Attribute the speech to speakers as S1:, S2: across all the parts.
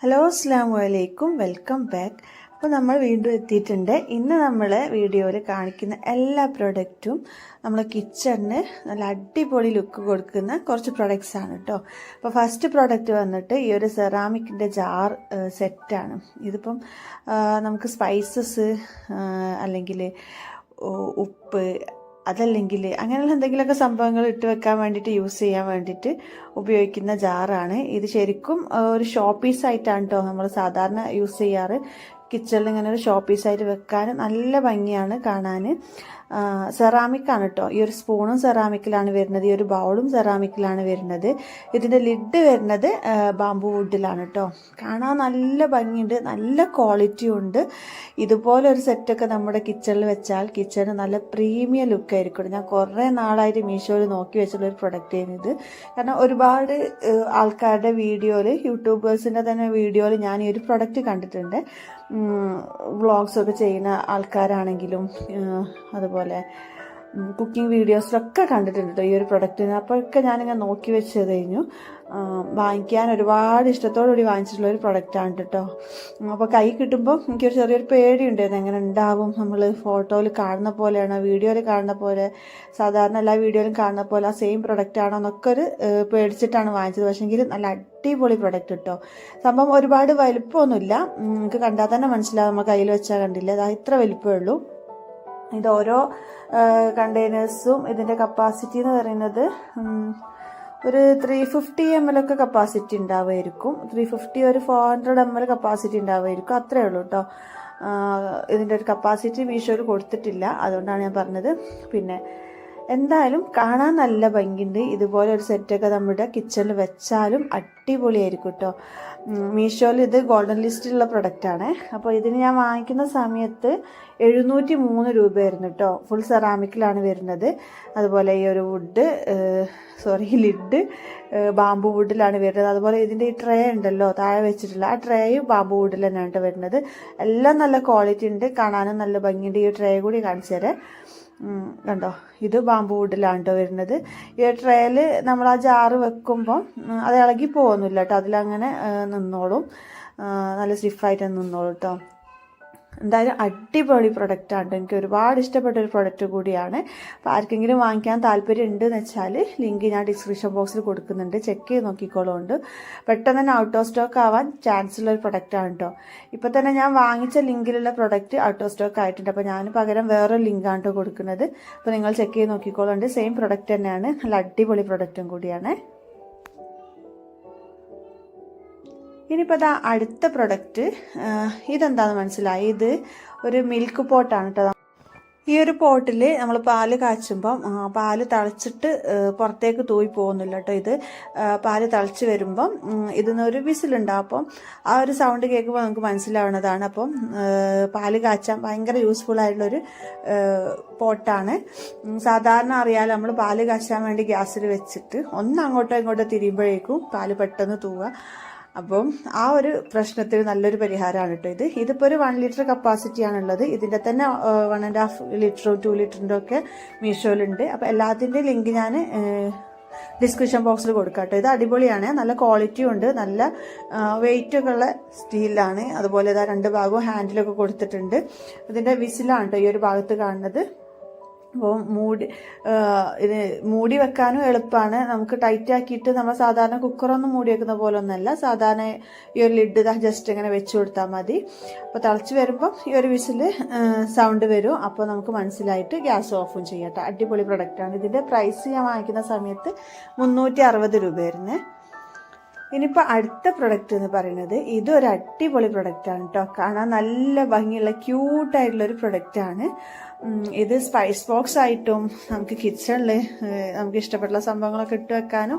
S1: Hello അസ്സലാമു അലൈക്കും, welcome back. അപ്പോൾ നമ്മൾ വീണ്ടും എത്തിയിട്ടുണ്ട്. ഇന്ന് നമ്മൾ വീഡിയോയിൽ കാണിക്കുന്ന എല്ലാ പ്രൊഡക്റ്റും നമ്മൾ കിച്ചണിന് നല്ല അടിപൊളി ലുക്ക് കൊടുക്കുന്ന കുറച്ച് പ്രൊഡക്ട്സ് ആണ് കേട്ടോ. അപ്പോൾ ഫസ്റ്റ് പ്രൊഡക്റ്റ് വന്നിട്ട് ഈ ഒരു സെറാമിക്കിൻ്റെ ജാർ സെറ്റാണ്. ഇതിപ്പം നമുക്ക് സ്പൈസസ് അല്ലെങ്കിൽ ഉപ്പ് അതല്ലെങ്കിൽ അങ്ങനെയുള്ള എന്തെങ്കിലുമൊക്കെ സംഭവങ്ങൾ ഇട്ട് വെക്കാൻ വേണ്ടിയിട്ട് യൂസ് ചെയ്യാൻ വേണ്ടിയിട്ട് ഉപയോഗിക്കുന്ന ജാറാണ് ഇത്. ശരിക്കും ഒരു ഷോ പീസായിട്ടാണ് കേട്ടോ നമ്മൾ സാധാരണ യൂസ് ചെയ്യാറ്. കിച്ചണിൽ ഇങ്ങനെ ഒരു ഷോ പീസായിട്ട് വെക്കാൻ നല്ല ഭംഗിയാണ് കാണാൻ. സെറാമിക്കാണ് കേട്ടോ. ഈ ഒരു സ്പൂണും സെറാമിക്കിലാണ് വരുന്നത്, ഈ ഒരു ബൗളും സെറാമിക്കിലാണ് വരുന്നത്. ഇതിൻ്റെ ലിഡ് വരുന്നത് ബാംബു വുഡിലാണ് കേട്ടോ. കാണാൻ നല്ല ഭംഗിയുണ്ട്, നല്ല ക്വാളിറ്റി ഉണ്ട്. ഇതുപോലെ ഒരു സെറ്റൊക്കെ നമ്മുടെ കിച്ചണിൽ വെച്ചാൽ കിച്ചണ് നല്ല പ്രീമിയം ലുക്കായിരിക്കും. ഞാൻ കുറേ നാളായിട്ട് മീഷോയിൽ നോക്കി വെച്ചുള്ള ഒരു പ്രൊഡക്റ്റ് ചെയ്യുന്നത്. കാരണം ഒരുപാട് ആൾക്കാരുടെ വീഡിയോയിൽ, യൂട്യൂബേഴ്സിൻ്റെ തന്നെ വീഡിയോയിൽ ഞാൻ ഈ ഒരു പ്രൊഡക്റ്റ് കണ്ടിട്ടുണ്ട്. വ്ളോഗ്സൊക്കെ ചെയ്യുന്ന ആൾക്കാരാണെങ്കിലും അതുപോലെ കുക്കിംഗ് വീഡിയോസിലൊക്കെ കണ്ടിട്ടുണ്ട് ഈ ഒരു പ്രൊഡക്റ്റിന്. അപ്പോഴൊക്കെ ഞാനിങ്ങനെ നോക്കി വെച്ച് കഴിഞ്ഞു. വാങ്ങിക്കാൻ ഒരുപാട് ഇഷ്ടത്തോടുകൂടി വാങ്ങിച്ചിട്ടുള്ള ഒരു പ്രൊഡക്റ്റാണ് കേട്ടോ. അപ്പോൾ കൈ കിട്ടുമ്പോൾ എനിക്കൊരു ചെറിയൊരു പേടിയുണ്ടായിരുന്നു, എങ്ങനെ ഉണ്ടാവും, നമ്മൾ ഫോട്ടോയിൽ കാണുന്ന പോലെയാണോ, വീഡിയോയിൽ കാണുന്ന പോലെ, സാധാരണ എല്ലാ വീഡിയോയിലും കാണുന്ന പോലെ ആ സെയിം പ്രൊഡക്റ്റ് ആണോ എന്നൊക്കെ ഒരു പേടിച്ചിട്ടാണ് വാങ്ങിച്ചത്. പക്ഷേങ്കിൽ നല്ല അടിപൊളി പ്രൊഡക്റ്റ് കേട്ടോ. സംഭവം ഒരുപാട് വലിപ്പമൊന്നുമില്ല, നിങ്ങൾക്ക് കണ്ടാൽ തന്നെ മനസ്സിലാവും. നമ്മൾ കയ്യിൽ വെച്ചാൽ കണ്ടില്ല, അതാ ഇത്ര വലിപ്പമേ ഉള്ളൂ. ഇത് ഓരോ കണ്ടെയ്നേഴ്സും ഇതിൻ്റെ കപ്പാസിറ്റി എന്ന് പറയുന്നത് ഒരു 350 ml ഒക്കെ കപ്പാസിറ്റി ഉണ്ടാവുമായിരിക്കും. 350 ഒരു 400 ml കപ്പാസിറ്റി ഉണ്ടാവുമായിരിക്കും, അത്രേ ഉള്ളൂ കേട്ടോ. ഇതിൻ്റെ ഒരു കപ്പാസിറ്റി മീഷോയിൽ കൊടുത്തിട്ടില്ല, അതുകൊണ്ടാണ് ഞാൻ പറഞ്ഞത്. പിന്നെ എന്തായാലും കാണാൻ നല്ല ഭംഗിയുണ്ട്. ഇതുപോലെ ഒരു സെറ്റൊക്കെ നമ്മുടെ കിച്ചണിൽ വെച്ചാലും അടിപൊളിയായിരിക്കും കേട്ടോ. മീഷോയിൽ ഇത് ഗോൾഡൻ ലിസ്റ്റിലുള്ള പ്രൊഡക്റ്റാണ്. അപ്പോൾ ഇതിന് ഞാൻ വാങ്ങിക്കുന്ന സമയത്ത് 703 രൂപയായിരുന്നു കേട്ടോ. ഫുൾ സെറാമിക്കിലാണ് വരുന്നത്. അതുപോലെ ഈ ഒരു ലിഡ് ബാംബു വുഡിലാണ് വരുന്നത്. അതുപോലെ ഇതിൻ്റെ ഈ ട്രേ ഉണ്ടല്ലോ താഴെ വെച്ചിട്ടുള്ള, ആ ട്രേയും ബാംബു വുഡിൽ തന്നെയാണ് വരുന്നത്. എല്ലാം നല്ല ക്വാളിറ്റി ഉണ്ട്, കാണാനും നല്ല ഭംഗിയുണ്ട്. ഈ ട്രേ കൂടി കാണിച്ചു തരാം. കണ്ടോ, ഇത് ബാംബു വുഡിലാണ് കേട്ടോ വരുന്നത്. ഈ ട്രേയിൽ നമ്മൾ ആ ജാറ് വെക്കുമ്പോൾ അത് ഇളകി പോകുന്നില്ല കേട്ടോ, അതിലങ്ങനെ നിന്നോളും, നല്ല സ്റ്റിഫായിട്ട് നിന്നോളും കേട്ടോ. എന്തായാലും അടിപൊളി പ്രൊഡക്റ്റാണ്. എനിക്ക് ഒരുപാട് ഇഷ്ടപ്പെട്ട ഒരു പ്രൊഡക്റ്റ് കൂടിയാണ്. അപ്പോൾ ആർക്കെങ്കിലും വാങ്ങിക്കാൻ താല്പര്യം ഉണ്ടെന്ന് വെച്ചാൽ ലിങ്ക് ഞാൻ ഡിസ്ക്രിപ്ഷൻ ബോക്സിൽ കൊടുക്കുന്നുണ്ട്, ചെക്ക് ചെയ്ത് നോക്കിക്കോളുണ്ട്. പെട്ടെന്ന് തന്നെ ഔട്ട് ഓഫ് സ്റ്റോക്ക് ആവാൻ ചാൻസ് ഉള്ള ഒരു പ്രൊഡക്റ്റാണ് കേട്ടോ. ഇപ്പോൾ തന്നെ ഞാൻ വാങ്ങിച്ച ലിങ്കിലുള്ള പ്രൊഡക്റ്റ് ഔട്ട് ഓഫ് സ്റ്റോക്ക് ആയിട്ടുണ്ട്. അപ്പോൾ ഞാൻ പകരം വേറൊരു ലിങ്കാണ് കേട്ടോ കൊടുക്കുന്നത്. അപ്പോൾ നിങ്ങൾ ചെക്ക് ചെയ്ത് നോക്കിക്കോളുണ്ട്. സെയിം പ്രൊഡക്റ്റ് തന്നെയാണ്, നല്ല അടിപൊളി പ്രൊഡക്റ്റും കൂടിയാണ്. ഇനിയിപ്പോൾ അതാ അടുത്ത പ്രൊഡക്റ്റ്, ഇതെന്താണെന്ന് മനസ്സിലായി. ഇത് ഒരു മിൽക്ക് പോട്ടാണ് കേട്ടോ. ഈ ഒരു പോട്ടിൽ നമ്മൾ പാല് കാച്ചുമ്പം പാല് തിളച്ചിട്ട് പുറത്തേക്ക് തൂയി പോകുന്നില്ല കേട്ടോ. ഇത് പാല് തിളച്ച് വരുമ്പം ഇതിന്നൊരു വിസിലുണ്ടാവും. അപ്പം ആ ഒരു സൗണ്ട് കേൾക്കുമ്പോൾ നമുക്ക് മനസ്സിലാവുന്നതാണ്. അപ്പം പാല് കാച്ചാൻ ഭയങ്കര യൂസ്ഫുൾ ആയിട്ടുള്ളൊരു പോട്ടാണ്. സാധാരണ അറിയാലോ, നമ്മൾ പാല് കാച്ചാൻ വേണ്ടി ഗ്യാസിൽ വെച്ചിട്ട് ഒന്ന് അങ്ങോട്ടോ ഇങ്ങോട്ടോ തിരിയുമ്പോഴേക്കും പാല് പെട്ടെന്ന് തൂവുക. അപ്പം ആ ഒരു പ്രശ്നത്തിന് നല്ലൊരു പരിഹാരമാണ് കേട്ടോ ഇതിപ്പോൾ ഒരു 1 ലിറ്റർ കപ്പാസിറ്റിയാണുള്ളത്. ഇതിൻ്റെ തന്നെ 1.5 ലിറ്ററും 2 ലിറ്ററിൻ്റെ ഒക്കെ മീഷോയിലുണ്ട്. അപ്പോൾ എല്ലാത്തിൻ്റെയും ലിങ്ക് ഞാൻ ഡിസ്ക്രിപ്ഷൻ ബോക്സിൽ കൊടുക്കാം കേട്ടോ. ഇത് അടിപൊളിയാണ്, നല്ല ക്വാളിറ്റിയും ഉണ്ട്, നല്ല വെയിറ്റൊക്കെ ഉള്ള സ്റ്റീലാണ്. അതുപോലെ ഇതാ 2 ഭാഗവും ഹാൻഡിലൊക്കെ കൊടുത്തിട്ടുണ്ട്. ഇതിൻ്റെ വിസിലാണ് കേട്ടോ ഈ ഒരു ഭാഗത്ത് കാണുന്നത്. അപ്പോൾ ഇത് മൂടി വെക്കാനും എളുപ്പമാണ്. നമുക്ക് ടൈറ്റ് ആക്കിയിട്ട് നമ്മൾ സാധാരണ കുക്കറൊന്നും മൂടി വെക്കുന്ന പോലെ ഒന്നല്ല, സാധാരണ ഈ ഒരു ലിഡ് ജസ്റ്റ് ഇങ്ങനെ വെച്ച് കൊടുത്താൽ മതി. അപ്പോൾ തിളച്ച് വരുമ്പം ഈ ഒരു വിസിൽ സൗണ്ട് വരും. അപ്പോൾ നമുക്ക് മനസ്സിലായിട്ട് ഗ്യാസ് ഓഫും ചെയ്യട്ടെ. അടിപൊളി പ്രൊഡക്റ്റാണ്. ഇതിൻ്റെ പ്രൈസ് ഞാൻ വാങ്ങിക്കുന്ന സമയത്ത് 360 രൂപയായിരുന്നേ. ഇനിയിപ്പോൾ അടുത്ത പ്രൊഡക്റ്റ് എന്ന് പറയുന്നത് ഇതൊരു അടിപൊളി പ്രൊഡക്റ്റാണ് കേട്ടോ. കാണാൻ നല്ല ഭംഗിയുള്ള ക്യൂട്ടായിട്ടുള്ളൊരു പ്രൊഡക്റ്റാണ്. ഇത് സ്പൈസ് ബോക്സ് ആയിട്ടും നമുക്ക് കിച്ചണിൽ നമുക്ക് ഇഷ്ടപ്പെട്ടുള്ള സംഭവങ്ങളൊക്കെ ഇട്ട് വെക്കാനും,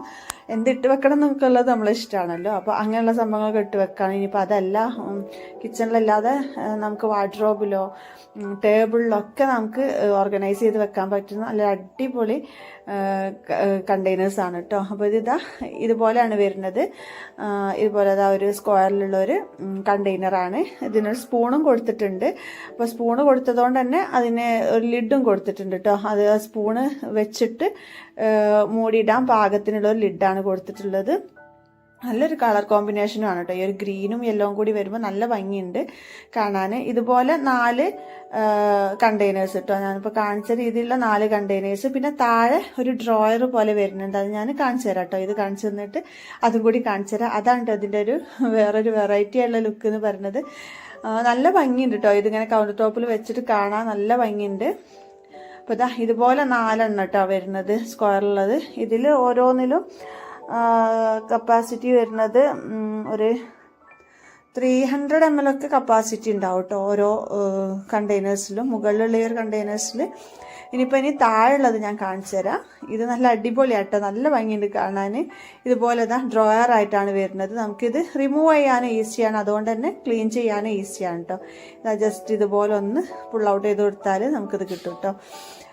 S1: എന്തിട്ട് വെക്കണം എന്നൊക്കെയുള്ളത് നമ്മളെ ഇഷ്ടമാണല്ലോ. അപ്പോൾ അങ്ങനെയുള്ള സംഭവങ്ങളൊക്കെ ഇട്ട് വെക്കാനും. ഇനിയിപ്പോൾ അതല്ല, കിച്ചണിലല്ലാതെ നമുക്ക് വാർഡ്രോബിലോ ടേബിളിലൊക്കെ നമുക്ക് ഓർഗനൈസ് ചെയ്ത് വെക്കാൻ പറ്റുന്ന നല്ല അടിപൊളി കണ്ടെയ്നേഴ്സാണ് കേട്ടോ. അപ്പോൾ ഇതുപോലെയാണ് വരുന്നത്. ഇതുപോലെ അതാ ഒരു സ്ക്വയറിലുള്ളൊരു കണ്ടെയ്നറാണ്. ഇതിനൊരു സ്പൂണും കൊടുത്തിട്ടുണ്ട്. അപ്പോൾ സ്പൂണ് കൊടുത്തതുകൊണ്ട് തന്നെ അതിന് ഒരു ലിഡും കൊടുത്തിട്ടുണ്ട് കേട്ടോ. അത് സ്പൂണ് വെച്ചിട്ട് മൂടിയിടാൻ പാകത്തിനുള്ള ഒരു ലിഡാണ് കൊടുത്തിട്ടുള്ളത്. നല്ലൊരു കളർ കോമ്പിനേഷനും ആണ് കേട്ടോ. ഈ ഒരു ഗ്രീനും യെല്ലോവും കൂടി വരുമ്പോൾ നല്ല ഭംഗിയുണ്ട് കാണാൻ. ഇതുപോലെ 4 കണ്ടെയ്നേഴ്സ് കേട്ടോ, ഞാനിപ്പോൾ കാണിച്ച രീതിയിലുള്ള 4 കണ്ടെയ്നേഴ്സ്. പിന്നെ താഴെ ഒരു ഡ്രോയർ പോലെ വരുന്നുണ്ട്, അത് ഞാൻ കാണിച്ചു തരാം കേട്ടോ. ഇത് കാണിച്ചു തന്നിട്ട് അതും കൂടി കാണിച്ചു തരാം. അതാണ് കേട്ടോ ഇതിൻ്റെ ഒരു വേറൊരു വെറൈറ്റി ആയിട്ടുള്ള ലുക്ക് എന്ന് പറയുന്നത്. നല്ല ഭംഗിയുണ്ട് കേട്ടോ, ഇതിങ്ങനെ കൗണ്ടർ ടോപ്പിൽ വെച്ചിട്ട് കാണാൻ നല്ല ഭംഗിയുണ്ട്. അപ്പോൾ ഇതാ ഇതുപോലെ 4 കേട്ടോ വരുന്നത് സ്ക്വയറുള്ളത്. ഇതിൽ ഓരോന്നിലും കപ്പാസിറ്റി വരുന്നത് ഒരു 300 ml ഒക്കെ കപ്പാസിറ്റി ഉണ്ടാവും കേട്ടോ ഓരോ കണ്ടെയ്നേഴ്സിലും. മുകളിലുള്ള ഒരു കണ്ടെയ്നേഴ്സിൽ. ഇനി താഴെയുള്ളത് ഞാൻ കാണിച്ചു തരാം. ഇത് നല്ല അടിപൊളിയാട്ടോ, നല്ല ഭംഗിയുണ്ട് കാണാൻ. ഇതുപോലെ ഡ്രോയർ ആയിട്ടാണ് വരുന്നത്. നമുക്കിത് റിമൂവ് ചെയ്യാനും ഈസിയാണ്, അതുകൊണ്ട് തന്നെ ക്ലീൻ ചെയ്യാനും ഈസിയാണ് കേട്ടോ. ജസ്റ്റ് ഇതുപോലെ ഒന്ന് പുൾ ഔട്ട് ചെയ്ത് കൊടുത്താൽ നമുക്കിത് കിട്ടും കേട്ടോ.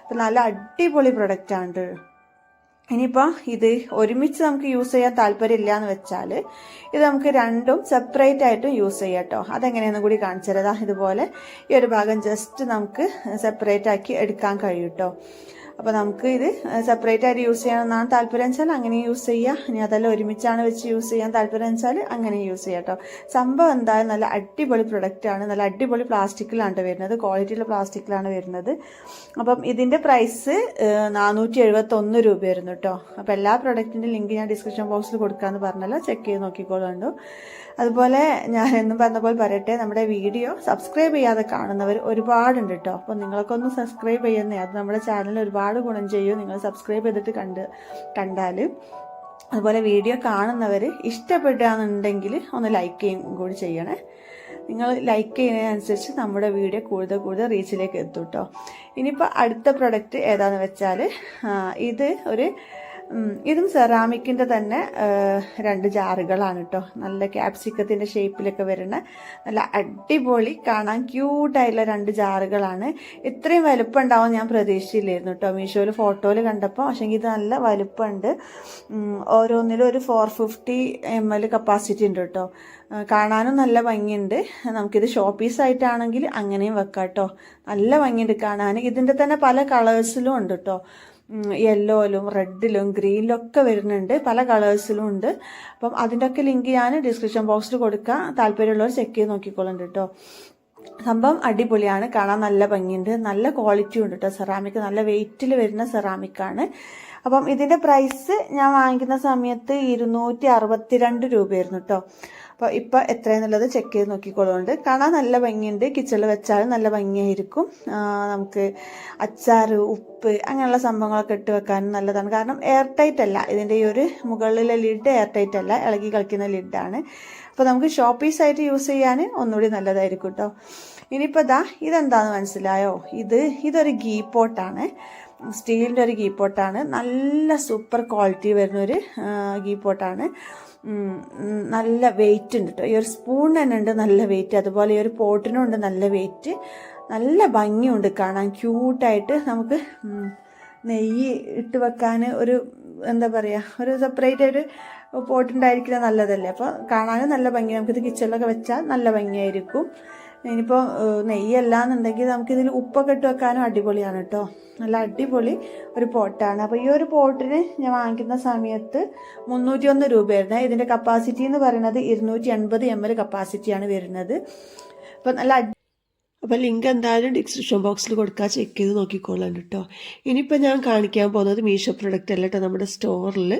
S1: അപ്പം നല്ല അടിപൊളി പ്രൊഡക്റ്റാണ്. ഇനിയിപ്പോൾ ഇത് ഒരുമിച്ച് നമുക്ക് യൂസ് ചെയ്യാൻ താല്പര്യമില്ല എന്ന് വെച്ചാൽ ഇത് നമുക്ക് രണ്ടും സെപ്പറേറ്റ് ആയിട്ടും യൂസ് ചെയ്യാം കേട്ടോ. അതെങ്ങനെയെന്നും കൂടി കാണിച്ചു തരാം. ഇതുപോലെ ഈ ഒരു ഭാഗം ജസ്റ്റ് നമുക്ക് സെപ്പറേറ്റ് ആക്കി എടുക്കാൻ കഴിയും കേട്ടോ. അപ്പോൾ നമുക്ക് ഇത് സെപ്പറേറ്റ് ആയിട്ട് യൂസ് ചെയ്യണമെന്നാണ് താല്പര്യം വെച്ചാൽ അങ്ങനെ യൂസ് ചെയ്യുക. ഇനി അതെല്ലാം ഒരുമിച്ചാണ് വെച്ച് യൂസ് ചെയ്യാൻ താല്പര്യം വെച്ചാൽ അങ്ങനെ യൂസ് ചെയ്യാം കേട്ടോ. സംഭവം എന്തായാലും നല്ല അടിപൊളി പ്രൊഡക്റ്റാണ്. നല്ല അടിപൊളി പ്ലാസ്റ്റിക്കിലാണ് വരുന്നത്, ക്വാളിറ്റിയുള്ള പ്ലാസ്റ്റിക്കിലാണ് വരുന്നത്. അപ്പം ഇതിൻ്റെ പ്രൈസ് 471 രൂപയായിരുന്നു കേട്ടോ. അപ്പോൾ എല്ലാ പ്രൊഡക്റ്റിൻ്റെ ലിങ്ക് ഞാൻ ഡിസ്ക്രിപ്ഷൻ ബോക്സിൽ കൊടുക്കാമെന്ന് പറഞ്ഞല്ലോ, ചെക്ക് ചെയ്ത് നോക്കിക്കോളുണ്ടോ. അതുപോലെ ഞാൻ എന്നും പറഞ്ഞ പോലെ പറയട്ടെ, നമ്മുടെ വീഡിയോ സബ്സ്ക്രൈബ് ചെയ്യാതെ കാണുന്നവർ ഒരുപാടുണ്ട് കേട്ടോ. അപ്പോൾ നിങ്ങളൊക്കെ ഒന്ന് സബ്സ്ക്രൈബ് ചെയ്യുന്നേ, അത് നമ്മുടെ ചാനലിൽ ഒരുപാട് ഗുണം ചെയ്യും നിങ്ങൾ സബ്സ്ക്രൈബ് ചെയ്തിട്ട് കണ്ടാൽ. അതുപോലെ വീഡിയോ കാണുന്നവർ ഇഷ്ടപ്പെടുകയാണെന്നുണ്ടെങ്കിൽ ഒന്ന് ലൈക്ക് ചെയ്യും കൂടി ചെയ്യണേ. നിങ്ങൾ ലൈക്ക് ചെയ്യുന്നതിനനുസരിച്ച് നമ്മുടെ വീഡിയോ കൂടുതൽ റീച്ചിലേക്ക് എത്തും കേട്ടോ. ഇനിയിപ്പോൾ അടുത്ത പ്രൊഡക്റ്റ് ഏതാണെന്ന് വെച്ചാൽ ഇതും സെറാമിക്കിൻ്റെ തന്നെ 2 ജാറുകളാണ് കേട്ടോ. നല്ല ക്യാപ്സിക്കത്തിൻ്റെ ഷേപ്പിലൊക്കെ വരുന്ന നല്ല അടിപൊളി കാണാൻ ക്യൂട്ടായിട്ടുള്ള 2 ജാറുകളാണ്. ഇത്രയും വലുപ്പം ഉണ്ടാവും ഞാൻ പ്രതീക്ഷിച്ചില്ലായിരുന്നു കേട്ടോ. മീഷോയിൽ ഫോട്ടോയിൽ കണ്ടപ്പോൾ. പക്ഷേ ഇത് നല്ല വലുപ്പമുണ്ട്. ഓരോന്നിലും ഒരു 450 ml കപ്പാസിറ്റി ഉണ്ട് കേട്ടോ. കാണാനും നല്ല ഭംഗിയുണ്ട്. നമുക്കിത് ഷോ പീസായിട്ടാണെങ്കിൽ അങ്ങനെയും വെക്കാം കേട്ടോ. നല്ല ഭംഗിയുണ്ട് കാണാൻ. ഇതിൻ്റെ തന്നെ പല കളേഴ്സിലും ഉണ്ട് കേട്ടോ. യെല്ലോയിലും റെഡിലും ഗ്രീനിലും ഒക്കെ വരുന്നുണ്ട്, പല കളേഴ്സിലും ഉണ്ട്. അപ്പം അതിൻ്റെയൊക്കെ ലിങ്ക് ഞാൻ ഡിസ്ക്രിപ്ഷൻ ബോക്സിൽ കൊടുക്കാം, താല്പര്യമുള്ളവർ ചെക്ക് ചെയ്ത് നോക്കിക്കോളുണ്ട് കേട്ടോ. സംഭവം അടിപൊളിയാണ്, കാണാൻ നല്ല ഭംഗിയുണ്ട്, നല്ല ക്വാളിറ്റി ഉണ്ട് കേട്ടോ. സെറാമിക് നല്ല വെയിറ്റിൽ വരുന്ന സെറാമിക്കാണ്. അപ്പം ഇതിൻ്റെ പ്രൈസ് ഞാൻ വാങ്ങിക്കുന്ന സമയത്ത് 262 രൂപയായിരുന്നു കേട്ടോ. അപ്പോൾ ഇപ്പോൾ എത്രയെന്നുള്ളത് ചെക്ക് ചെയ്ത് നോക്കിക്കോളുണ്ട്. കാണാൻ നല്ല ഭംഗിയുണ്ട്, കിച്ചണിൽ വെച്ചാലും നല്ല ഭംഗിയായിരിക്കും. നമുക്ക് അച്ചാർ, ഉപ്പ് അങ്ങനെയുള്ള സംഭവങ്ങളൊക്കെ ഇട്ട് വെക്കാനും നല്ലതാണ്. കാരണം എയർ ടൈറ്റ് അല്ല, ഇതിൻ്റെ ഈ ഒരു മുകളിലെ ലിഡ് എയർ ടൈറ്റ് അല്ല, ഇളകി കളിക്കുന്ന ലിഡാണ്. അപ്പോൾ നമുക്ക് ഷോ പീസായിട്ട് യൂസ് ചെയ്യാൻ ഒന്നുകൂടി നല്ലതായിരിക്കും കേട്ടോ. ഇനിയിപ്പോൾ ഇതെന്താണെന്ന് മനസ്സിലായോ? ഇതൊരു ഗീ പോട്ടാണ്, സ്റ്റീലിൻ്റെ ഒരു ഗീ പോട്ടാണ്. നല്ല സൂപ്പർ ക്വാളിറ്റി വരുന്നൊരു ഗീ പോട്ടാണ്. നല്ല വെയിറ്റ് ഉണ്ട് കേട്ടോ. ഈ ഒരു സ്പൂൺ തന്നെ ഉണ്ട് നല്ല വെയിറ്റ്, അതുപോലെ ഈ ഒരു പോട്ടിനും ഉണ്ട് നല്ല വെയിറ്റ്. നല്ല ഭംഗിയുണ്ട് കാണാൻ, ക്യൂട്ടായിട്ട്. നമുക്ക് നെയ്യ് ഇട്ട് വെക്കാൻ ഒരു എന്താ പറയുക, ഒരു സെപ്പറേറ്റ് ഒരു പോട്ടുണ്ടായിരിക്കുന്നത് നല്ലതല്ലേ. അപ്പോൾ കാണാനും നല്ല ഭംഗി, നമുക്കിത് കിച്ചണിലൊക്കെ വെച്ചാൽ നല്ല ഭംഗിയായിരിക്കും. ഇനിയിപ്പോൾ നെയ്യല്ല എന്നുണ്ടെങ്കിൽ നമുക്കിതിൽ ഉപ്പൊക്കെ ഇട്ട് വെക്കാനും അടിപൊളിയാണ് കേട്ടോ. നല്ല അടിപൊളി ഒരു പോട്ടാണ്. അപ്പോൾ ഈ ഒരു പോട്ടിന് ഞാൻ വാങ്ങിക്കുന്ന സമയത്ത് 301 രൂപയായിരുന്നു. ഇതിൻ്റെ കപ്പാസിറ്റി എന്ന് പറയുന്നത് 280 ml കപ്പാസിറ്റിയാണ് വരുന്നത്. അപ്പം നല്ല അപ്പോൾ ലിങ്ക് എന്തായാലും ഡിസ്ക്രിപ്ഷൻ ബോക്സിൽ കൊടുക്കുക, ചെക്ക് ചെയ്ത് നോക്കിക്കോളാം കേട്ടോ. ഇനിയിപ്പോൾ ഞാൻ കാണിക്കാൻ പോകുന്നത് മീഷോ പ്രൊഡക്റ്റ് അല്ല കേട്ടോ. നമ്മുടെ സ്റ്റോറിൽ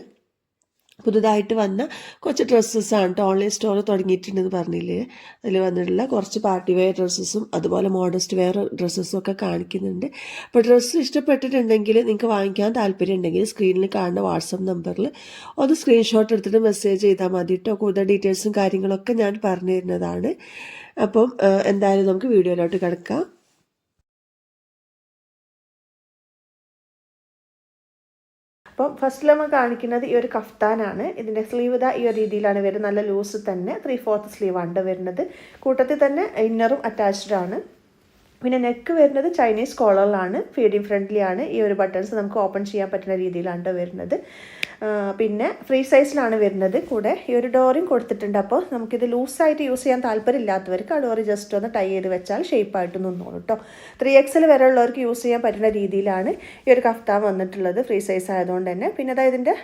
S1: പുതുതായിട്ട് വന്ന കുറച്ച് ഡ്രസ്സസ്സാണ് കേട്ടോ. ഓൺലൈൻ സ്റ്റോർ തുടങ്ങിയിട്ടുണ്ടെന്ന് പറഞ്ഞില്ലേ, അതിൽ വന്നിട്ടുള്ള കുറച്ച് പാർട്ടി വെയർ ഡ്രസ്സസും അതുപോലെ മോഡസ്റ്റ് വെയർ ഡ്രസ്സസും ഒക്കെ കാണിക്കുന്നുണ്ട്. അപ്പോൾ ഡ്രസ്സ് ഇഷ്ടപ്പെട്ടിട്ടുണ്ടെങ്കിൽ നിങ്ങൾക്ക് വാങ്ങിക്കാൻ താല്പര്യം ഉണ്ടെങ്കിൽ സ്ക്രീനിൽ കാണുന്ന വാട്സപ്പ് നമ്പറിൽ ഒന്ന് സ്ക്രീൻഷോട്ട് എടുത്തിട്ട് മെസ്സേജ് ചെയ്താൽ മതി കേട്ടോ. കൂടുതൽ ഡീറ്റെയിൽസും കാര്യങ്ങളൊക്കെ ഞാൻ പറഞ്ഞു തരുന്നതാണ്. അപ്പം എന്തായാലും നമുക്ക് വീഡിയോയിലോട്ട് കിടക്കാം. അപ്പം ഫസ്റ്റ് നമ്മൾ കാണിക്കുന്നത് ഈ ഒരു കഫ്താനാണ്. ഇതിൻ്റെ സ്ലീവ് ഈ ഒരു രീതിയിലാണ് വരുന്നത്, നല്ല ലൂസ് തന്നെ 3/4 സ്ലീവാണ് വരുന്നത്. കൂട്ടത്തിൽ തന്നെ ഇന്നറും അറ്റാച്ച്ഡ് ആണ്. പിന്നെ നെക്ക് വരുന്നത് ചൈനീസ് കോളറിലാണ്, ഫീഡിങ് ഫ്രണ്ട്ലി ആണ്. ഈ ഒരു ബട്ടൺസ് നമുക്ക് ഓപ്പൺ ചെയ്യാൻ പറ്റുന്ന രീതിയിലാണ് വരുന്നത്. പിന്നെ ഫ്രീ സൈസിലാണ് വരുന്നത്. കൂടെ ഈ ഒരു ഡോറിയും കൊടുത്തിട്ടുണ്ട്. അപ്പോൾ നമുക്കിത് ലൂസായിട്ട് യൂസ് ചെയ്യാൻ താല്പര്യമില്ലാത്തവർക്ക് ആ ഡോറി ജസ്റ്റ് ഒന്ന് ടൈ ചെയ്ത് വെച്ചാൽ ഷേപ്പായിട്ട് നിന്നോളൂ കേട്ടോ. 3XL വരെ ഉള്ളവർക്ക് യൂസ് ചെയ്യാൻ പറ്റുന്ന രീതിയിലാണ് ഈ ഒരു കഫ്താൻ വന്നിട്ടുള്ളത്, ഫ്രീ സൈസ് ആയതുകൊണ്ട് തന്നെ. പിന്നെ അതായത് ഇതിൻ്റെ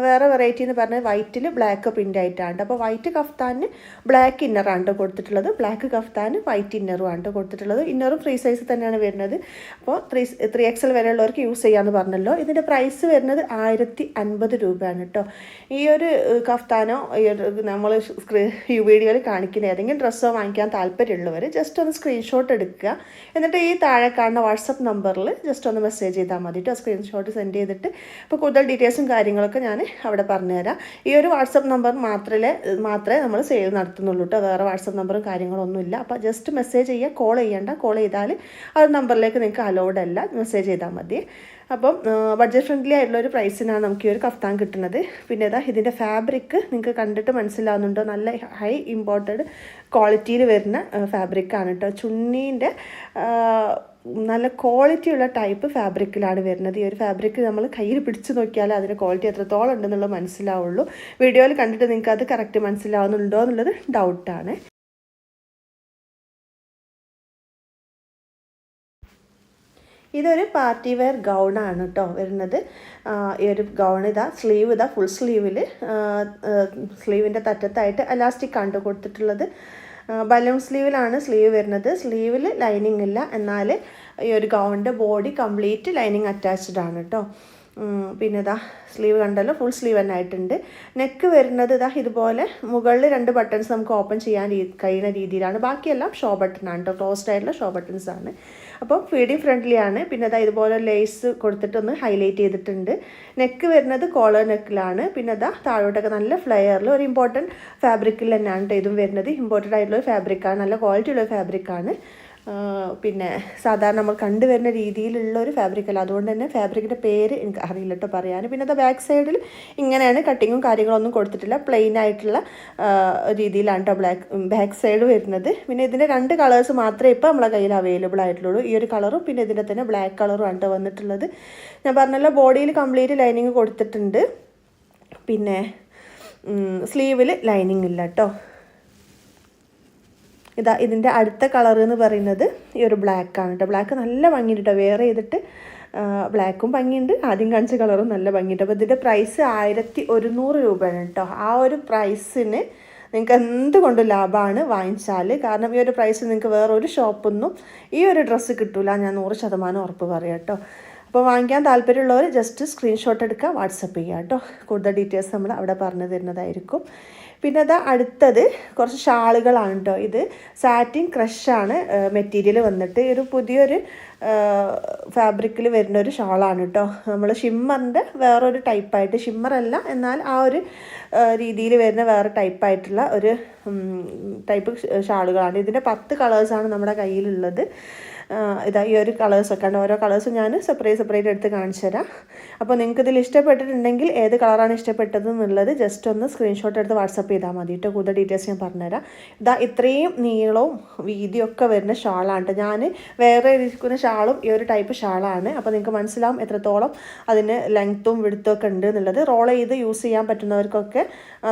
S1: വേറെ വെറൈറ്റി എന്ന് പറഞ്ഞാൽ വൈറ്റിൽ ബ്ലാക്ക് പ്രിൻ്റ് ആയിട്ടാണ്. അപ്പോൾ വൈറ്റ് കഫ്താന് ബ്ലാക്ക് ഇന്നറാണ് കൊടുത്തിട്ടുള്ളത്, ബ്ലാക്ക് കഫ്താന് വൈറ്റ് ഇന്നറും ആണ് കൊടുത്തിട്ടുള്ളത്. ഇന്നറും ഫ്രീ സൈസ് തന്നെയാണ് വരുന്നത്. അപ്പോൾ 3XL വരെ ഉള്ളവർക്ക് യൂസ് ചെയ്യാമെന്ന് പറഞ്ഞല്ലോ. ഇതിൻ്റെ പ്രൈസ് വരുന്നത് 1050 രൂപയാണ് കേട്ടോ. ഈ ഒരു കഫ്താനോ ഈ ഒരു നമ്മൾ ഈ വീഡിയോയിൽ കാണിക്കുന്ന ഏതെങ്കിലും ഡ്രസ്സോ വാങ്ങിക്കാൻ താല്പര്യമുള്ളവർ ജസ്റ്റ് ഒന്ന് സ്ക്രീൻഷോട്ട് എടുക്കുക. എന്നിട്ട് ഈ താഴെ കാണുന്ന വാട്സപ്പ് നമ്പറിൽ ജസ്റ്റ് ഒന്ന് മെസ്സേജ് ചെയ്താൽ മതി കേട്ടോ. സ്ക്രീൻഷോട്ട് സെൻഡ് ചെയ്തിട്ട് ഇപ്പോൾ കൂടുതൽ ഡീറ്റെയിൽസും കാര്യങ്ങളൊക്കെ ഞാൻ അവിടെ പറഞ്ഞുതരാം. ഈ ഒരു വാട്സപ്പ് നമ്പർ മാത്രമേ നമ്മൾ സെയിൽ നടത്തുന്നുള്ളൂ കേട്ടോ. വേറെ വാട്സപ്പ് നമ്പറും കാര്യങ്ങളൊന്നുമില്ല. അപ്പോൾ ജസ്റ്റ് മെസ്സേജ് ചെയ്യുക, കോൾ ചെയ്യേണ്ട. കോൾ ചെയ്താൽ ആ ഒരു നമ്പറിലേക്ക് നിങ്ങൾക്ക് അലൗഡ് അല്ല, മെസ്സേജ് ചെയ്താൽ മതി. അപ്പം ബഡ്ജറ്റ് ഫ്രണ്ട്ലി ആയിട്ടുള്ള ഒരു പ്രൈസിനാണ് നമുക്ക് ഈ ഒരു കഫ്താൻ കിട്ടുന്നത്. പിന്നെ ഇതിൻ്റെ ഫാബ്രിക് നിങ്ങൾക്ക് കണ്ടിട്ട് മനസ്സിലാവുന്നുണ്ടോ, നല്ല ഹൈ ഇമ്പോർട്ടഡ് ക്വാളിറ്റിയിൽ വരുന്ന ഫാബ്രിക്കാണ് കേട്ടോ. ചുന്നീൻ്റെ നല്ല ക്വാളിറ്റിയുള്ള ടൈപ്പ് ഫാബ്രിക്കിലാണ് വരുന്നത്. ഈ ഒരു ഫാബ്രിക് നമ്മൾ കയ്യിൽ പിടിച്ച് നോക്കിയാൽ അതിൻ്റെ ക്വാളിറ്റി എത്രത്തോളം ഉണ്ടെന്നുള്ളത് മനസ്സിലാവുള്ളൂ. വീഡിയോയിൽ കണ്ടിട്ട് നിങ്ങൾക്ക് അത് കറക്റ്റ് മനസ്സിലാവുന്നുണ്ടോ എന്നുള്ളത് ഡൗട്ടാണ്. ഇതൊരു പാർട്ടി വെയർ ഗൗണാണ് കേട്ടോ വരുന്നത്. ഈ ഒരു ഗൗൺ സ്ലീവ് ഫുൾ സ്ലീവിൽ സ്ലീവിൻ്റെ തറ്റത്തായിട്ട് എലാസ്റ്റിക് ആണ് കൊടുത്തിട്ടുള്ളത്. ബലൂൺ സ്ലീവിലാണ് സ്ലീവ് വരുന്നത്. സ്ലീവിൽ ലൈനിങ് ഇല്ല, എന്നാൽ ഈ ഒരു ഗൗണിൻ്റെ ബോഡി കംപ്ലീറ്റ് ലൈനിങ് അറ്റാച്ച്ഡ് ആണ് കേട്ടോ. പിന്നെ സ്ലീവ് കണ്ടല്ലോ, ഫുൾ സ്ലീവ് തന്നെ ആയിട്ടുണ്ട്. നെക്ക് വരുന്നത് ഇതുപോലെ മുകളിൽ 2 ബട്ടൺസ് നമുക്ക് ഓപ്പൺ ചെയ്യാൻ കഴിയുന്ന രീതിയിലാണ്. ബാക്കിയെല്ലാം ഷോ ബട്ടൺ ആണ് കേട്ടോ, ക്ലോസ്ഡ് ആയിട്ടുള്ള ഷോ ബട്ടൺസ് ആണ്. അപ്പോൾ ഫീഡിങ് ഫ്രണ്ട്ലി ആണ്. പിന്നെ ഇതുപോലെ ലേസ് കൊടുത്തിട്ടൊന്ന് ഹൈലൈറ്റ് ചെയ്തിട്ടുണ്ട്. നെക്ക് വരുന്നത് കോളർ നെക്കിലാണ്. പിന്നെ താഴോട്ടൊക്കെ നല്ല ഫ്ലെയറിൽ ഒരു ഇമ്പോർട്ടൻറ്റ് ഫാബ്രിക്കിൽ തന്നെയാണ് കേട്ടോ ഇതും വരുന്നത്. ഇമ്പോർട്ടൻ്റ് ആയിട്ടുള്ള ഒരു ഫാബ്രിക്കാണ്, നല്ല ക്വാളിറ്റി ഉള്ള ഫാബ്രിക്കാണ്. പിന്നെ സാധാരണ നമ്മൾ കണ്ടുവരുന്ന രീതിയിലുള്ള ഒരു ഫാബ്രിക്കല്ല, അതുകൊണ്ട് തന്നെ ഫാബ്രിക്കിൻ്റെ പേര് എനിക്ക് അറിയില്ല കേട്ടോ പറയാൻ. പിന്നെ ബാക്ക് സൈഡിൽ ഇങ്ങനെയാണ്, കട്ടിങ്ങും കാര്യങ്ങളൊന്നും കൊടുത്തിട്ടില്ല, പ്ലെയിൻ ആയിട്ടുള്ള രീതിയിലാണ് കേട്ടോ ബാക്ക് സൈഡ് വരുന്നത്. പിന്നെ ഇതിൻ്റെ 2 കളേഴ്സ് മാത്രമേ ഇപ്പോൾ നമ്മളെ കയ്യിൽ അവൈലബിൾ ആയിട്ടുള്ളൂ. ഈ ഒരു കളറും പിന്നെ ഇതിൻ്റെ തന്നെ ബ്ലാക്ക് കളറും ആണ് കേട്ടോ വന്നിട്ടുള്ളത്. ഞാൻ പറഞ്ഞല്ലോ, ബോഡിയിൽ കംപ്ലീറ്റ് ലൈനിങ് കൊടുത്തിട്ടുണ്ട്. പിന്നെ സ്ലീവിൽ ലൈനിങ് ഇല്ല കേട്ടോ. ഇതിൻ്റെ അടുത്ത കളർ എന്ന് പറയുന്നത് ഈ ഒരു ബ്ലാക്കാണ് കേട്ടോ. ബ്ലാക്ക് നല്ല ഭംഗിയുണ്ട് കേട്ടോ, വെയർ ചെയ്തിട്ട് ബ്ലാക്കും ഭംഗിയുണ്ട്, ആദ്യം കാണിച്ച കളറും നല്ല ഭംഗിയുണ്ട്. അപ്പോൾ ഇതിൻ്റെ പ്രൈസ് 1100 രൂപയാണ് കേട്ടോ. ആ ഒരു പ്രൈസിന് നിങ്ങൾക്ക് എന്തുകൊണ്ടും ലാഭമാണ് വാങ്ങിച്ചാൽ. കാരണം ഈ ഒരു പ്രൈസ് നിങ്ങൾക്ക് വേറൊരു ഷോപ്പൊന്നും ഈ ഒരു ഡ്രസ്സ് കിട്ടില്ല, ഞാൻ 100% ഉറപ്പ് പറയാം കേട്ടോ. അപ്പോൾ വാങ്ങിക്കാൻ താല്പര്യമുള്ളവർ ജസ്റ്റ് സ്ക്രീൻഷോട്ട് എടുക്കുക, വാട്സപ്പ് ചെയ്യുക കേട്ടോ. കൂടുതൽ ഡീറ്റെയിൽസ് നമ്മൾ അവിടെ പറഞ്ഞു തരുന്നതായിരിക്കും. പിന്നെ അടുത്തത് കുറച്ച് ഷാളുകളാണ് കേട്ടോ. ഇത് സാറ്റിൻ ക്രഷാണ് മെറ്റീരിയൽ വന്നിട്ട്, ഒരു പുതിയൊരു ഫാബ്രിക്കിൽ വരുന്നൊരു ഷാളാണ് കേട്ടോ. നമ്മൾ ഷിമ്മറിൻ്റെ വേറൊരു ടൈപ്പായിട്ട്, ഷിമ്മറല്ല എന്നാൽ ആ ഒരു രീതിയിൽ വരുന്ന വേറെ ടൈപ്പായിട്ടുള്ള ഒരു ടൈപ്പ് ഷാളുകളാണ്. ഇതിൻ്റെ 10 കളേഴ്സാണ് നമ്മുടെ കയ്യിലുള്ളത്. ഈ ഒരു കളേഴ്സൊക്കെ ഉണ്ട്. ഓരോ കളേഴ്സും ഞാൻ സെപ്പറേറ്റ് എടുത്ത് കാണിച്ചു തരാം. അപ്പോൾ നിങ്ങൾക്ക് ഇതിൽ ഇഷ്ടപ്പെട്ടിട്ടുണ്ടെങ്കിൽ ഏത് കളറാണ് ഇഷ്ടപ്പെട്ടത് എന്നുള്ളത് ജസ്റ്റ് ഒന്ന് സ്ക്രീൻഷോട്ട് എടുത്ത് വാട്സപ്പ് ചെയ്താൽ മതി കേട്ടോ. കൂടുതൽ ഡീറ്റെയിൽസ് ഞാൻ പറഞ്ഞുതരാം. ഇത്രയും നീളവും വീതിയൊക്കെ വരുന്ന ഷാളാണ്. ഞാൻ വേറെ ഇരിക്കുന്ന ഷാളും ഈ ഒരു ടൈപ്പ് ഷാളാണ്. അപ്പോൾ നിങ്ങൾക്ക് മനസ്സിലാവും എത്രത്തോളം അതിന് ലെങ്ത്തും വിടുത്തും ഒക്കെ ഉണ്ട് എന്നുള്ളത്. റോൾ ചെയ്ത് യൂസ് ചെയ്യാൻ പറ്റുന്നവർക്കൊക്കെ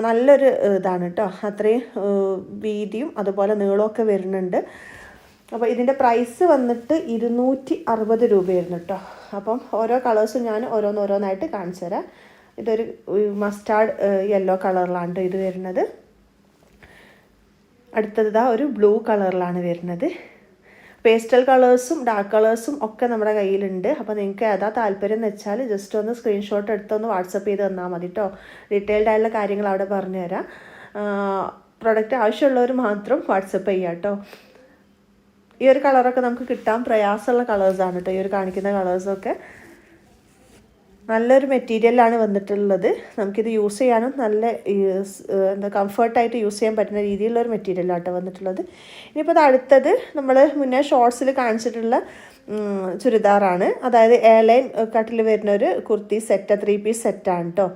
S1: നല്ലൊരു ഇതാണ് കേട്ടോ. അത്രയും വീതിയും അതുപോലെ നീളമൊക്കെ വരുന്നുണ്ട്. അപ്പോൾ ഇതിൻ്റെ പ്രൈസ് വന്നിട്ട് 260 രൂപയായിരുന്നു കേട്ടോ. അപ്പം ഓരോ കളേഴ്സും ഞാൻ ഓരോന്നായിട്ട് കാണിച്ചു തരാം. ഇതൊരു മസ്റ്റാർഡ് യെല്ലോ കളറിലാണ് ഇത് വരുന്നത്. അടുത്തത് ഒരു ബ്ലൂ കളറിലാണ് വരുന്നത്. പേസ്റ്റൽ കളേഴ്സും ഡാർക്ക് കളേഴ്സും ഒക്കെ നമ്മുടെ കയ്യിലുണ്ട്. അപ്പോൾ നിങ്ങൾക്ക് ഏതാ താല്പര്യം എന്ന് വെച്ചാൽ ജസ്റ്റ് ഒന്ന് സ്ക്രീൻഷോട്ട് എടുത്തൊന്ന് വാട്സപ്പ് ചെയ്ത് തന്നാൽ മതി കേട്ടോ. ഡീറ്റെയിൽഡ് ആയിട്ടുള്ള കാര്യങ്ങൾ അവിടെ പറഞ്ഞു തരാം. പ്രൊഡക്റ്റ് ആവശ്യമുള്ളവർ മാത്രം വാട്സപ്പ് ചെയ്യാം കേട്ടോ. ഈ ഒരു കളറൊക്കെ നമുക്ക് കിട്ടാൻ പ്രയാസമുള്ള കളേഴ്സാണ് കേട്ടോ. ഈ ഒരു കാണിക്കുന്ന കളേഴ്സൊക്കെ നല്ലൊരു മെറ്റീരിയലാണ് വന്നിട്ടുള്ളത്. നമുക്കിത് യൂസ് ചെയ്യാനും നല്ല കംഫർട്ടായിട്ട് യൂസ് ചെയ്യാൻ പറ്റുന്ന രീതിയിലുള്ളൊരു മെറ്റീരിയലാണ് കേട്ടോ വന്നിട്ടുള്ളത്. ഇനിയിപ്പോൾ അടുത്തത് നമ്മൾ മുന്നേ ഷോർട്സിൽ കാണിച്ചിട്ടുള്ള ചുരിദാറാണ്. അതായത് എയർലൈൻ കട്ടിൽ വരുന്ന ഒരു കുർത്തി സെറ്റ്, 3 പീസ് സെറ്റാണ് കേട്ടോ.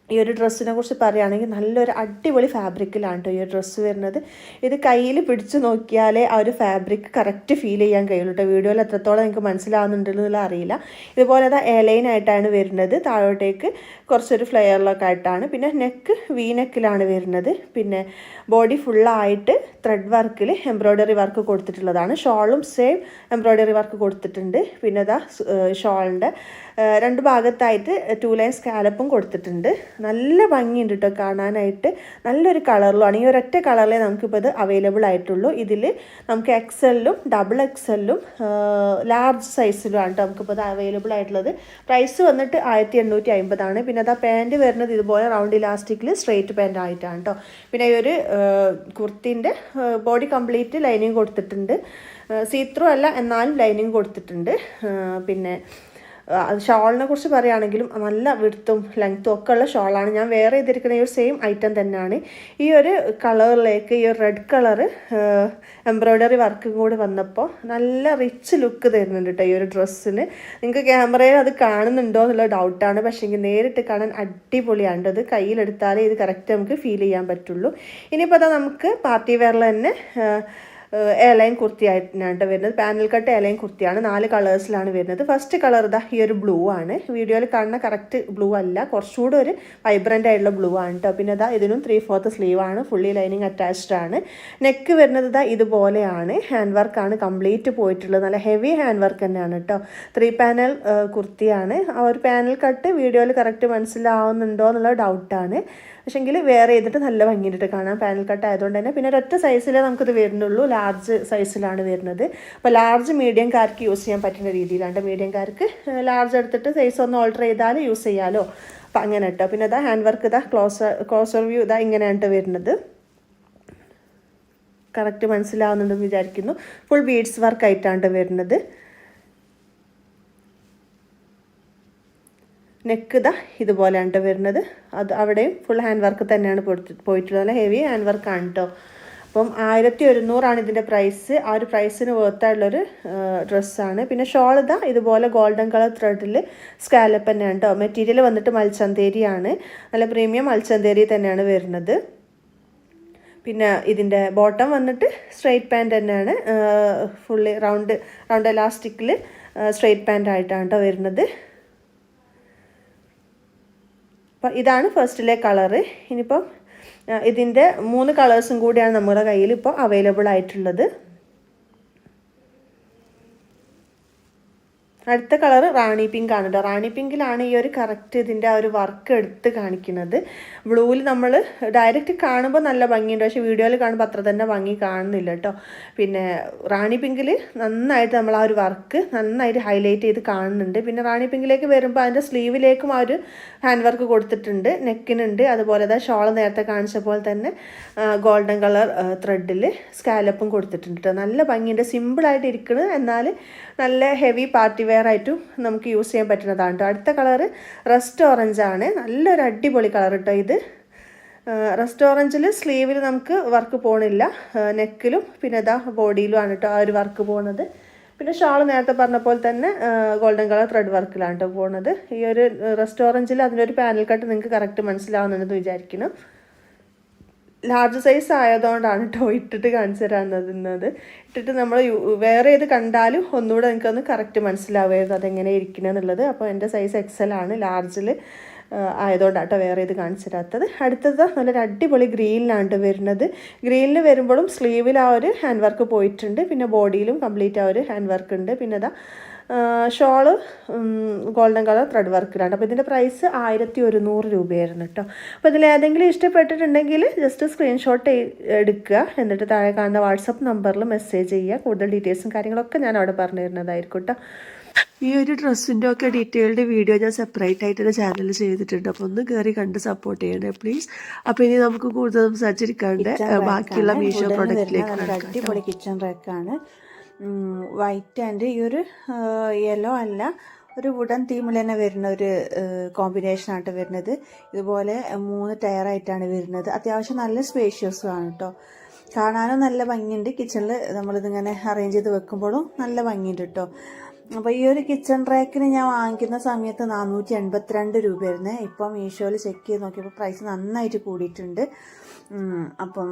S1: ഈ ഒരു ഡ്രസ്സിനെ കുറിച്ച് പറയുകയാണെങ്കിൽ നല്ലൊരു അടിപൊളി ഫാബ്രിക്കിലാണ് കേട്ടോ ഈ ഒരു ഡ്രസ്സ് വരുന്നത്. ഇത് കയ്യിൽ പിടിച്ച് നോക്കിയാലേ ആ ഒരു ഫാബ്രിക് കറക്റ്റ് ഫീൽ ചെയ്യാൻ കഴിയുള്ളൂ കേട്ടോ. വീഡിയോയിൽ എത്രത്തോളം നിങ്ങൾക്ക് മനസ്സിലാവുന്നുണ്ടെന്നുള്ള അറിയില്ല. ഇതുപോലെ അത് എലൈനായിട്ടാണ് വരുന്നത്, താഴോട്ടേക്ക് കുറച്ചൊരു ഫ്ലെയറിലൊക്കെ ആയിട്ടാണ്. പിന്നെ നെക്ക് വി നെക്കിലാണ് വരുന്നത്. പിന്നെ ബോഡി ഫുള്ളായിട്ട് ത്രെഡ് വർക്കിൽ എംബ്രോയ്ഡറി വർക്ക് കൊടുത്തിട്ടുള്ളതാണ്. ഷോളും സെയിം എംബ്രോയ്ഡറി വർക്ക് കൊടുത്തിട്ടുണ്ട്. പിന്നെ ഇതാ ഷോളിൻ്റെ 2 ഭാഗത്തായിട്ട് 2 ലൈൻ സ്കാലപ്പും കൊടുത്തിട്ടുണ്ട്. നല്ല ഭംഗിയുണ്ട് കേട്ടോ കാണാനായിട്ട്. നല്ലൊരു കളറിലുമാണ്. ഈ ഒരൊറ്റ കളറിലേ നമുക്കിപ്പോൾ ഇത് അവൈലബിൾ ആയിട്ടുള്ളൂ. ഇതിൽ നമുക്ക് എക്സെല്ലും ഡബിൾ എക്സെല്ലും ലാർജ് സൈസിലുമാണ് കേട്ടോ നമുക്കിപ്പോൾ ഇത് അവൈലബിൾ ആയിട്ടുള്ളത്. പ്രൈസ് വന്നിട്ട് 1850 പിന്നെ അതാ പാൻറ്റ് വരുന്നത് ഇതുപോലെ റൗണ്ട് ഇലാസ്റ്റിക്കിൽ സ്ട്രെയിറ്റ് പാൻറ്റ് ആയിട്ടാണ് കേട്ടോ. പിന്നെ ഈ ഒരു കുർത്തിൻ്റെ ബോഡി കംപ്ലീറ്റ് ലൈനിങ് കൊടുത്തിട്ടുണ്ട്. സീത്രൂ അല്ല, എന്നാലും ലൈനിങ് കൊടുത്തിട്ടുണ്ട്. പിന്നെ ഷോളിനെ കുറിച്ച് പറയുകയാണെങ്കിലും നല്ല വിഡ്ത്തും ലെങ്ത്തും ഒക്കെ ഉള്ള ഷോളാണ്. ഞാൻ വേറെ ചെയ്തിരിക്കുന്ന ഈ ഒരു സെയിം ഐറ്റം തന്നെയാണ്. ഈ ഒരു കളറിലേക്ക് ഈ ഒരു റെഡ് കളറ് എംബ്രോയ്ഡറി വർക്കും കൂടി വന്നപ്പോൾ നല്ല റിച്ച് ലുക്ക് തരുന്നുണ്ട് കേട്ടോ ഈ ഒരു ഡ്രസ്സിന്. നിങ്ങൾക്ക് ക്യാമറയിൽ അത് കാണുന്നുണ്ടോ എന്നുള്ള ഡൗട്ടാണ്. പക്ഷേ നേരിട്ട് കാണാൻ അടിപൊളിയാണ്. അത് കയ്യിലെടുത്താലേ ഇത് കറക്റ്റ് നമുക്ക് ഫീൽ ചെയ്യാൻ പറ്റുള്ളൂ. ഇനിയിപ്പോൾ അതാ നമുക്ക് പാർട്ടി വെയറിൽ തന്നെ എയർലൈൻ കുർത്തിയായിട്ടാണ് വരുന്നത്. പാനൽ കട്ട് എയർലൈൻ കുർത്തിയാണ്. 4 കളേഴ്സിലാണ് വരുന്നത്. ഫസ്റ്റ് കളർ ഇതാ ഈ ഒരു ബ്ലൂ ആണ്. വീഡിയോയിൽ കാണുന്ന കറക്റ്റ് ബ്ലൂ അല്ല, കുറച്ചുകൂടെ ഒരു വൈബ്രൻ്റ് ആയിട്ടുള്ള ബ്ലൂ ആണ് കേട്ടോ. പിന്നെ ഇതാ ഇതിനും 3/4 സ്ലീവാണ്. ഫുള്ളി ലൈനിങ് അറ്റാച്ച്ഡ് ആണ്. നെക്ക് വരുന്നത് ഇതാ ഇതുപോലെയാണ്. ഹാൻഡ് വർക്കാണ് കംപ്ലീറ്റ് പോയിട്ടുള്ളത്. നല്ല ഹെവി ഹാൻഡ് വർക്ക് തന്നെയാണ് കേട്ടോ. 3 പാനൽ കുർത്തിയാണ്. ആ ഒരു പാനൽ കട്ട് വീഡിയോയിൽ കറക്റ്റ് മനസ്സിലാവുന്നുണ്ടോ എന്നുള്ള ഡൗട്ടാണ്. പക്ഷേങ്കിൽ വേറെ ചെയ്തിട്ട് നല്ല ഭംഗിയിട്ട് കാണാം പാനൽ കട്ട് ആയതുകൊണ്ട് തന്നെ. പിന്നെ ഒരൊറ്റ സൈസിലേ നമുക്കിത് വരുന്നുള്ളൂ, ലാർജ് സൈസിലാണ് വരുന്നത്. അപ്പോൾ ലാർജ് മീഡിയംകാർക്ക് യൂസ് ചെയ്യാൻ പറ്റുന്ന രീതിയിലാണ്. മീഡിയംകാർക്ക് ലാർജ് എടുത്തിട്ട് സൈസ് ഒന്ന് ഓൾട്ടർ ചെയ്താൽ യൂസ് ചെയ്യാമല്ലോ. അപ്പം അങ്ങനെ കേട്ടോ. പിന്നെ ഇതാ ഹാൻഡ് വർക്ക് ഇതാ ക്ലോസർ വ്യൂ ഇതാ ഇങ്ങനെയാണ് വരുന്നത്. കറക്റ്റ് മനസ്സിലാവുന്നുണ്ടെന്ന് വിചാരിക്കുന്നു. ഫുൾ ബീഡ്സ് വർക്കായിട്ടാണ് വരുന്നത്. നെക്ക് ഇതാ ഇതുപോലെയാണ് വരുന്നത്. അത് അവിടെയും ഫുൾ ഹാൻഡ് വർക്ക് തന്നെയാണ് പോയിട്ടുള്ളത്. നല്ല ഹെവി ഹാൻഡ് വർക്കാണ് കേട്ടോ. അപ്പം 1100 ഇതിൻ്റെ പ്രൈസ്. ആ ഒരു പ്രൈസിന് വേർത്തായിട്ടുള്ളൊരു ഡ്രസ്സാണ്. പിന്നെ ഷോൾ ഇതാ ഇതുപോലെ ഗോൾഡൻ കളർ ത്രെഡിൽ സ്കാലപ്പ് തന്നെയാണ് കേട്ടോ. മെറ്റീരിയൽ വന്നിട്ട് മൽച്ചന്തേരിയാണ്. നല്ല പ്രീമിയം മൽച്ചന്തേരി തന്നെയാണ് വരുന്നത്. പിന്നെ ഇതിൻ്റെ ബോട്ടം വന്നിട്ട് സ്ട്രെയിറ്റ് പാൻറ്റ് തന്നെയാണ്. ഫുള്ളി റൗണ്ട് എലാസ്റ്റിക്കിൽ സ്ട്രെയിറ്റ് പാൻറ്റ് ആയിട്ടാണ് കേട്ടോ വരുന്നത്. അപ്പോൾ ഇതാണ് ഫസ്റ്റിലെ കളറ്. ഇനിയിപ്പം ഇതിൻ്റെ 3 കളേഴ്സും കൂടിയാണ് നമ്മുടെ കയ്യിൽ ഇപ്പോൾ അവൈലബിൾ ആയിട്ടുള്ളത്. അടുത്ത കളർ റാണി പിങ്ക് ആണ് കേട്ടോ. റാണി പിങ്കിലാണ് ഈ ഒരു കറക്റ്റ് ഇതിൻ്റെ ആ ഒരു വർക്ക് എടുത്ത് കാണിക്കുന്നത്. ബ്ലൂവിൽ നമ്മൾ ഡയറക്റ്റ് കാണുമ്പോൾ നല്ല ഭംഗിയുണ്ട്, പക്ഷേ വീഡിയോയിൽ കാണുമ്പോൾ അത്ര തന്നെ ഭംഗി കാണുന്നില്ല കേട്ടോ. പിന്നെ റാണി പിങ്കിൽ നന്നായിട്ട് നമ്മൾ ആ ഒരു വർക്ക് നന്നായിട്ട് ഹൈലൈറ്റ് ചെയ്ത് കാണുന്നുണ്ട്. പിന്നെ റാണി പിങ്കിലേക്ക് വരുമ്പോൾ അതിൻ്റെ സ്ലീവിലേക്കും ആ ഒരു ഹാൻഡ് വർക്ക് കൊടുത്തിട്ടുണ്ട്, നെക്കിനുണ്ട്. അതുപോലെ തന്നെ ഷോൾ നേരത്തെ കാണിച്ച പോലെ തന്നെ ഗോൾഡൻ കളർ ത്രെഡിൽ സ്കാലപ്പും കൊടുത്തിട്ടുണ്ട് കേട്ടോ. നല്ല ഭംഗിയുണ്ട്, സിമ്പിളായിട്ട് ഇരിക്കുന്നത്, എന്നാൽ നല്ല ഹെവി പാർട്ടി വെയർ ആയിട്ടും നമുക്ക് യൂസ് ചെയ്യാൻ പറ്റുന്നതാണ് കേട്ടോ. അടുത്ത കളറ് റസ്റ്റ് ഓറഞ്ച് ആണ്. നല്ലൊരു അടിപൊളി കളർ കേട്ടോ ഇത്. റസ്റ്റ് ഓറഞ്ചിൽ സ്ലീവിൽ നമുക്ക് വർക്ക് പോകണില്ല, നെക്കിലും പിന്നെ ഇതാ ബോഡിയിലുമാണ് കേട്ടോ ആ ഒരു വർക്ക് പോകുന്നത്. പിന്നെ ഷാൾ നേരത്തെ പറഞ്ഞ പോലെ തന്നെ ഗോൾഡൻ കളർ ത്രെഡ് വർക്കിലാണ് കേട്ടോ പോകുന്നത്. ഈ ഒരു റസ്റ്റ് ഓറഞ്ചിൽ അതിൻ്റെ ഒരു പാനൽ കട്ട് നിങ്ങൾക്ക് കറക്റ്റ് മനസ്സിലാവുന്നുണ്ടെന്ന് വിചാരിക്കുന്നു. ലാർജ് സൈസ് ആയതുകൊണ്ടാണ് കേട്ടോ ഇട്ടിട്ട് കാണിച്ചു തരാവുന്നത്. ഇട്ടിട്ട് നമ്മൾ വേറെ ഏത് കണ്ടാലും ഒന്നുകൂടെ നിങ്ങൾക്കൊന്ന് കറക്റ്റ് മനസ്സിലാവുമായിരുന്നു അതെങ്ങനെ ഇരിക്കണമെന്നുള്ളത്. അപ്പോൾ എൻ്റെ സൈസ് എക്സലാണ്, ലാർജിൽ ആയതുകൊണ്ടാണ് കേട്ടോ വേറെ ഇത് കാണിച്ചു തരാത്തത്. അടുത്തത് നല്ലൊരു അടിപൊളി ഗ്രീനിലാണ് വരുന്നത്. ഗ്രീനിൽ വരുമ്പോഴും സ്ലീവിൽ ആ ഒരു ഹാൻഡ് വർക്ക് പോയിട്ടുണ്ട്, പിന്നെ ബോഡിയിലും കംപ്ലീറ്റ് ആ ഒരു ഹാൻഡ് വർക്ക് ഉണ്ട്. പിന്നെ ഇതാ ഷോള് ഗോൾഡൻ കളർ ത്രെഡ് വർക്കിലാണ്. അപ്പോൾ ഇതിൻ്റെ പ്രൈസ് 1100 രൂപയായിരുന്നു കേട്ടോ. അപ്പോൾ ഇതിൽ ഏതെങ്കിലും ഇഷ്ടപ്പെട്ടിട്ടുണ്ടെങ്കിൽ ജസ്റ്റ് സ്ക്രീൻഷോട്ട് എടുക്കുക, എന്നിട്ട് താഴെ കാണുന്ന വാട്സപ്പ് നമ്പറിൽ മെസ്സേജ് ചെയ്യുക. കൂടുതൽ ഡീറ്റെയിൽസും കാര്യങ്ങളൊക്കെ ഞാൻ അവിടെ പറഞ്ഞു തരുന്നതായിരിക്കും കേട്ടോ. ഈ ഒരു ഡ്രസ്സിൻ്റെ ഒക്കെ ഡീറ്റെയിൽഡ് വീഡിയോ ഞാൻ സെപ്പറേറ്റ് ആയിട്ട് എൻ്റെ ചാനലിൽ ചെയ്തിട്ടുണ്ട്. അപ്പോൾ ഒന്ന് കയറി കണ്ട് സപ്പോർട്ട് ചെയ്യണേ പ്ലീസ്. അപ്പോൾ ഇനി നമുക്ക് കൂടുതൽ സംസാരിച്ചിരിക്കാണ്ട് ബാക്കിയുള്ള മീഷോ പ്രൊഡക്റ്റിലേക്ക്.
S2: അടിപൊളി കിച്ചൺ റാക്കാണ്. വൈറ്റ് ആൻഡ് ഈ ഒരു യെല്ലോ അല്ല, ഒരു വുഡൻ തീമിൽ തന്നെ വരുന്ന ഒരു കോമ്പിനേഷനായിട്ട് വരുന്നത്. ഇതുപോലെ 3 ടയറായിട്ടാണ് വരുന്നത്. അത്യാവശ്യം നല്ല സ്പേഷ്യസും ആണ് കേട്ടോ. കാണാനും നല്ല ഭംഗിയുണ്ട്. കിച്ചണിൽ നമ്മളിതിങ്ങനെ അറേഞ്ച് ചെയ്ത് വെക്കുമ്പോഴും നല്ല ഭംഗിയുണ്ട് കേട്ടോ. അപ്പോൾ ഈ ഒരു കിച്ചൺ റാക്കിന് ഞാൻ വാങ്ങിക്കുന്ന സമയത്ത് 482 രൂപയായിരുന്നു. ഇപ്പം മീഷോയിൽ ചെക്ക് ചെയ്ത് നോക്കിയപ്പോൾ പ്രൈസ് നന്നായിട്ട് കൂടിയിട്ടുണ്ട്. അപ്പം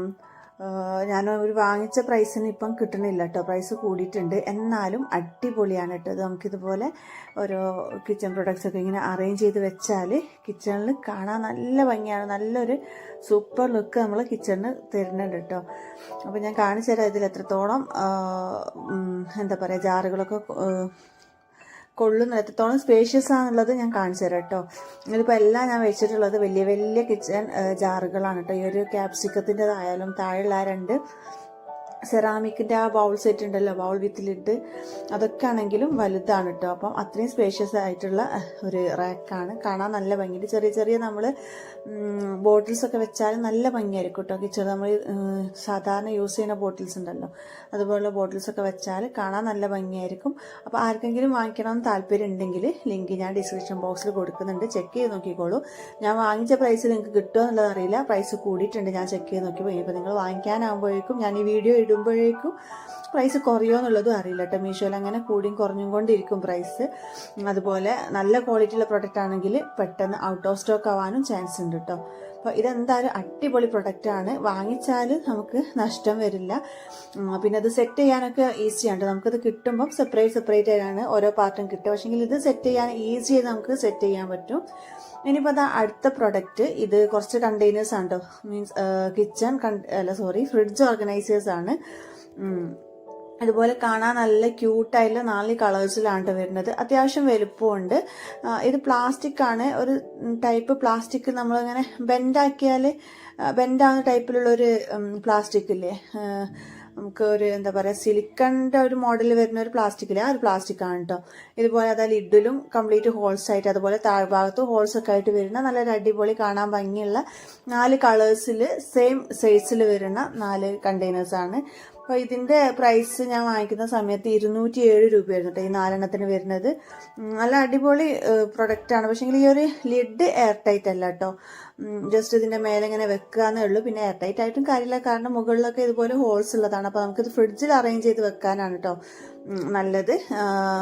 S2: ഞാൻ ഒരു വാങ്ങിച്ച പ്രൈസിന് ഇപ്പം കിട്ടണില്ല കേട്ടോ, പ്രൈസ് കൂടിയിട്ടുണ്ട്. എന്നാലും അടിപൊളിയാണ് കേട്ടോ. ഇത് നമുക്കിതുപോലെ ഓരോ കിച്ചൺ പ്രൊഡക്ട്സ് ഒക്കെ ഇങ്ങനെ അറേഞ്ച് ചെയ്ത് വെച്ചാൽ കിച്ചണിൽ കാണാൻ നല്ല ഭംഗിയാണ്, നല്ലൊരു സൂപ്പർ ലുക്ക് നമ്മൾ കിച്ചണിന് തരുന്നുണ്ട് കേട്ടോ. അപ്പോൾ ഞാൻ കാണിച്ചു തരാം ഇതിൽ എത്രത്തോളം എന്താ പറയുക ജാറുകളൊക്കെ കൊള്ളുന്ന എത്രത്തോളം സ്പേഷ്യസ് ആണുള്ളത് ഞാൻ കാണിച്ചു തരാം കേട്ടോ. ഇതിപ്പോൾ എല്ലാം ഞാൻ വെച്ചിട്ടുള്ളത് വലിയ വലിയ കിച്ചൺ ജാറുകളാണ് കേട്ടോ. ഈ ഒരു ക്യാപ്സിക്കത്തിൻ്റെതായാലും താഴെയുള്ള ആ 2 സെറാമിക്കിൻ്റെ ആ ബൗൾ സെറ്റ് ഉണ്ടല്ലോ, ബൗൾ വിത്ത് ലിഡ്, അതൊക്കെ ആണെങ്കിലും വലുതാണ് കേട്ടോ. അപ്പം അത്രയും സ്പേഷ്യസ് ആയിട്ടുള്ള ഒരു റാക്കാണ്, കാണാൻ നല്ല ഭംഗിയുണ്ട്. ചെറിയ ചെറിയ നമ്മൾ ബോട്ടിൽസൊക്കെ വെച്ചാൽ നല്ല ഭംഗിയായിരിക്കും കേട്ടോ. കിച്ചൺ നമ്മൾ സാധാരണ യൂസ് ചെയ്യുന്ന ബോട്ടിൽസ് ഉണ്ടല്ലോ, അതുപോലുള്ള ബോട്ടിൽസൊക്കെ വെച്ചാൽ കാണാൻ നല്ല ഭംഗിയായിരിക്കും. അപ്പോൾ ആർക്കെങ്കിലും വാങ്ങിക്കണമെന്ന് താല്പര്യം ഉണ്ടെങ്കിൽ ലിങ്ക് ഞാൻ ഡിസ്ക്രിപ്ഷൻ ബോക്സിൽ കൊടുക്കുന്നുണ്ട്, ചെക്ക് ചെയ്ത് നോക്കിക്കോളൂ. ഞാൻ വാങ്ങിച്ച പ്രൈസ് നിങ്ങൾക്ക് കിട്ടുമോ എന്നുള്ളത് അറിയില്ല, പ്രൈസ് കൂടിയിട്ടുണ്ട് ഞാൻ ചെക്ക് ചെയ്ത് നോക്കിയപ്പോൾ. ഇനിയിപ്പോൾ നിങ്ങൾ വാങ്ങിക്കാനാകുമ്പോഴേക്കും ഞാൻ ഈ വീഡിയോ ഇടുമ്പോഴേക്കും പ്രൈസ് കുറയോ എന്നുള്ളതും അറിയില്ല കേട്ടോ. മീഷോയിൽ അങ്ങനെ കൂടിയും കുറഞ്ഞും കൊണ്ടിരിക്കും പ്രൈസ്. അതുപോലെ നല്ല ക്വാളിറ്റിയുള്ള പ്രൊഡക്റ്റ് ആണെങ്കിൽ പെട്ടെന്ന് ഔട്ട് ഓഫ് സ്റ്റോക്ക് ആവാനും ചാൻസ് ഉണ്ട് കേട്ടോ. അപ്പോൾ ഇതെന്തായാലും അടിപൊളി പ്രൊഡക്റ്റാണ്, വാങ്ങിച്ചാൽ നമുക്ക് നഷ്ടം വരില്ല. പിന്നെ അത് സെറ്റ് ചെയ്യാനൊക്കെ ഈസിയാണ്. നമുക്കത് കിട്ടുമ്പം സെപ്പറേറ്റ് ആയിട്ടാണ് ഓരോ പാർട്ടും കിട്ടുക. പക്ഷേങ്കിൽ ഇത് സെറ്റ് ചെയ്യാൻ ഈസി ആയി നമുക്ക് സെറ്റ് ചെയ്യാൻ പറ്റും. ഇനിയിപ്പോൾ അതാ അടുത്ത പ്രൊഡക്റ്റ്, ഇത് കുറച്ച് കണ്ടെയ്നേഴ്സ് ആണ് കേട്ടോ. മീൻസ് ഫ്രിഡ്ജ് ഓർഗനൈസേഴ്സ് ആണ്. അതുപോലെ കാണാൻ നല്ല ക്യൂട്ടായിട്ടുള്ള 4 കളേഴ്സിലാണ് വരുന്നത്. അത്യാവശ്യം വലുപ്പമുണ്ട്. ഇത് പ്ലാസ്റ്റിക് ആണ്, ഒരു ടൈപ്പ് പ്ലാസ്റ്റിക്. നമ്മളിങ്ങനെ ബെൻഡാകുന്ന ടൈപ്പിലുള്ളൊരു പ്ലാസ്റ്റിക് ഇല്ലേ, നമുക്ക് ഒരു എന്താ പറയുക സിലിക്കണിൻ്റെ ഒരു മോഡൽ വരുന്ന ഒരു പ്ലാസ്റ്റിക്കില്ലേ, ആ ഒരു പ്ലാസ്റ്റിക് ആണ് കേട്ടോ. ഇതുപോലെ അതാ ലിഡിലും കംപ്ലീറ്റ് ഹോൾസ് ആയിട്ട്, അതുപോലെ താഴ്ഭാഗത്ത് ഹോൾസ് ഒക്കെ ആയിട്ട് വരുന്ന നല്ലൊരു അടിപൊളി കാണാൻ ഭംഗിയുള്ള 4 കളേഴ്സിൽ സെയിം സൈസിൽ വരുന്ന 4 കണ്ടെയ്നേഴ്സ് ആണ്. അപ്പോൾ ഇതിൻ്റെ പ്രൈസ് ഞാൻ വാങ്ങിക്കുന്ന സമയത്ത് 207 രൂപയായിരുന്നു കേട്ടോ ഈ 4 എണ്ണത്തിന് വരുന്നത്. നല്ല അടിപൊളി പ്രൊഡക്റ്റാണ്. പക്ഷേങ്കിൽ ഈ ഒരു ലിഡ് എയർ ടൈറ്റ് അല്ല കേട്ടോ, ജസ്റ്റ് ഇതിൻ്റെ മേലെ ഇങ്ങനെ വെക്കാന്നേ ഉള്ളൂ. പിന്നെ എയർ ടൈറ്റ് ആയിട്ടും കാര്യമില്ല, കാരണം മുകളിലൊക്കെ ഇതുപോലെ ഹോൾസ് ഉള്ളതാണ്. അപ്പോൾ നമുക്കിത് ഫ്രിഡ്ജിൽ അറേഞ്ച് ചെയ്ത് വെക്കാനാണ് കേട്ടോ നല്ലത്.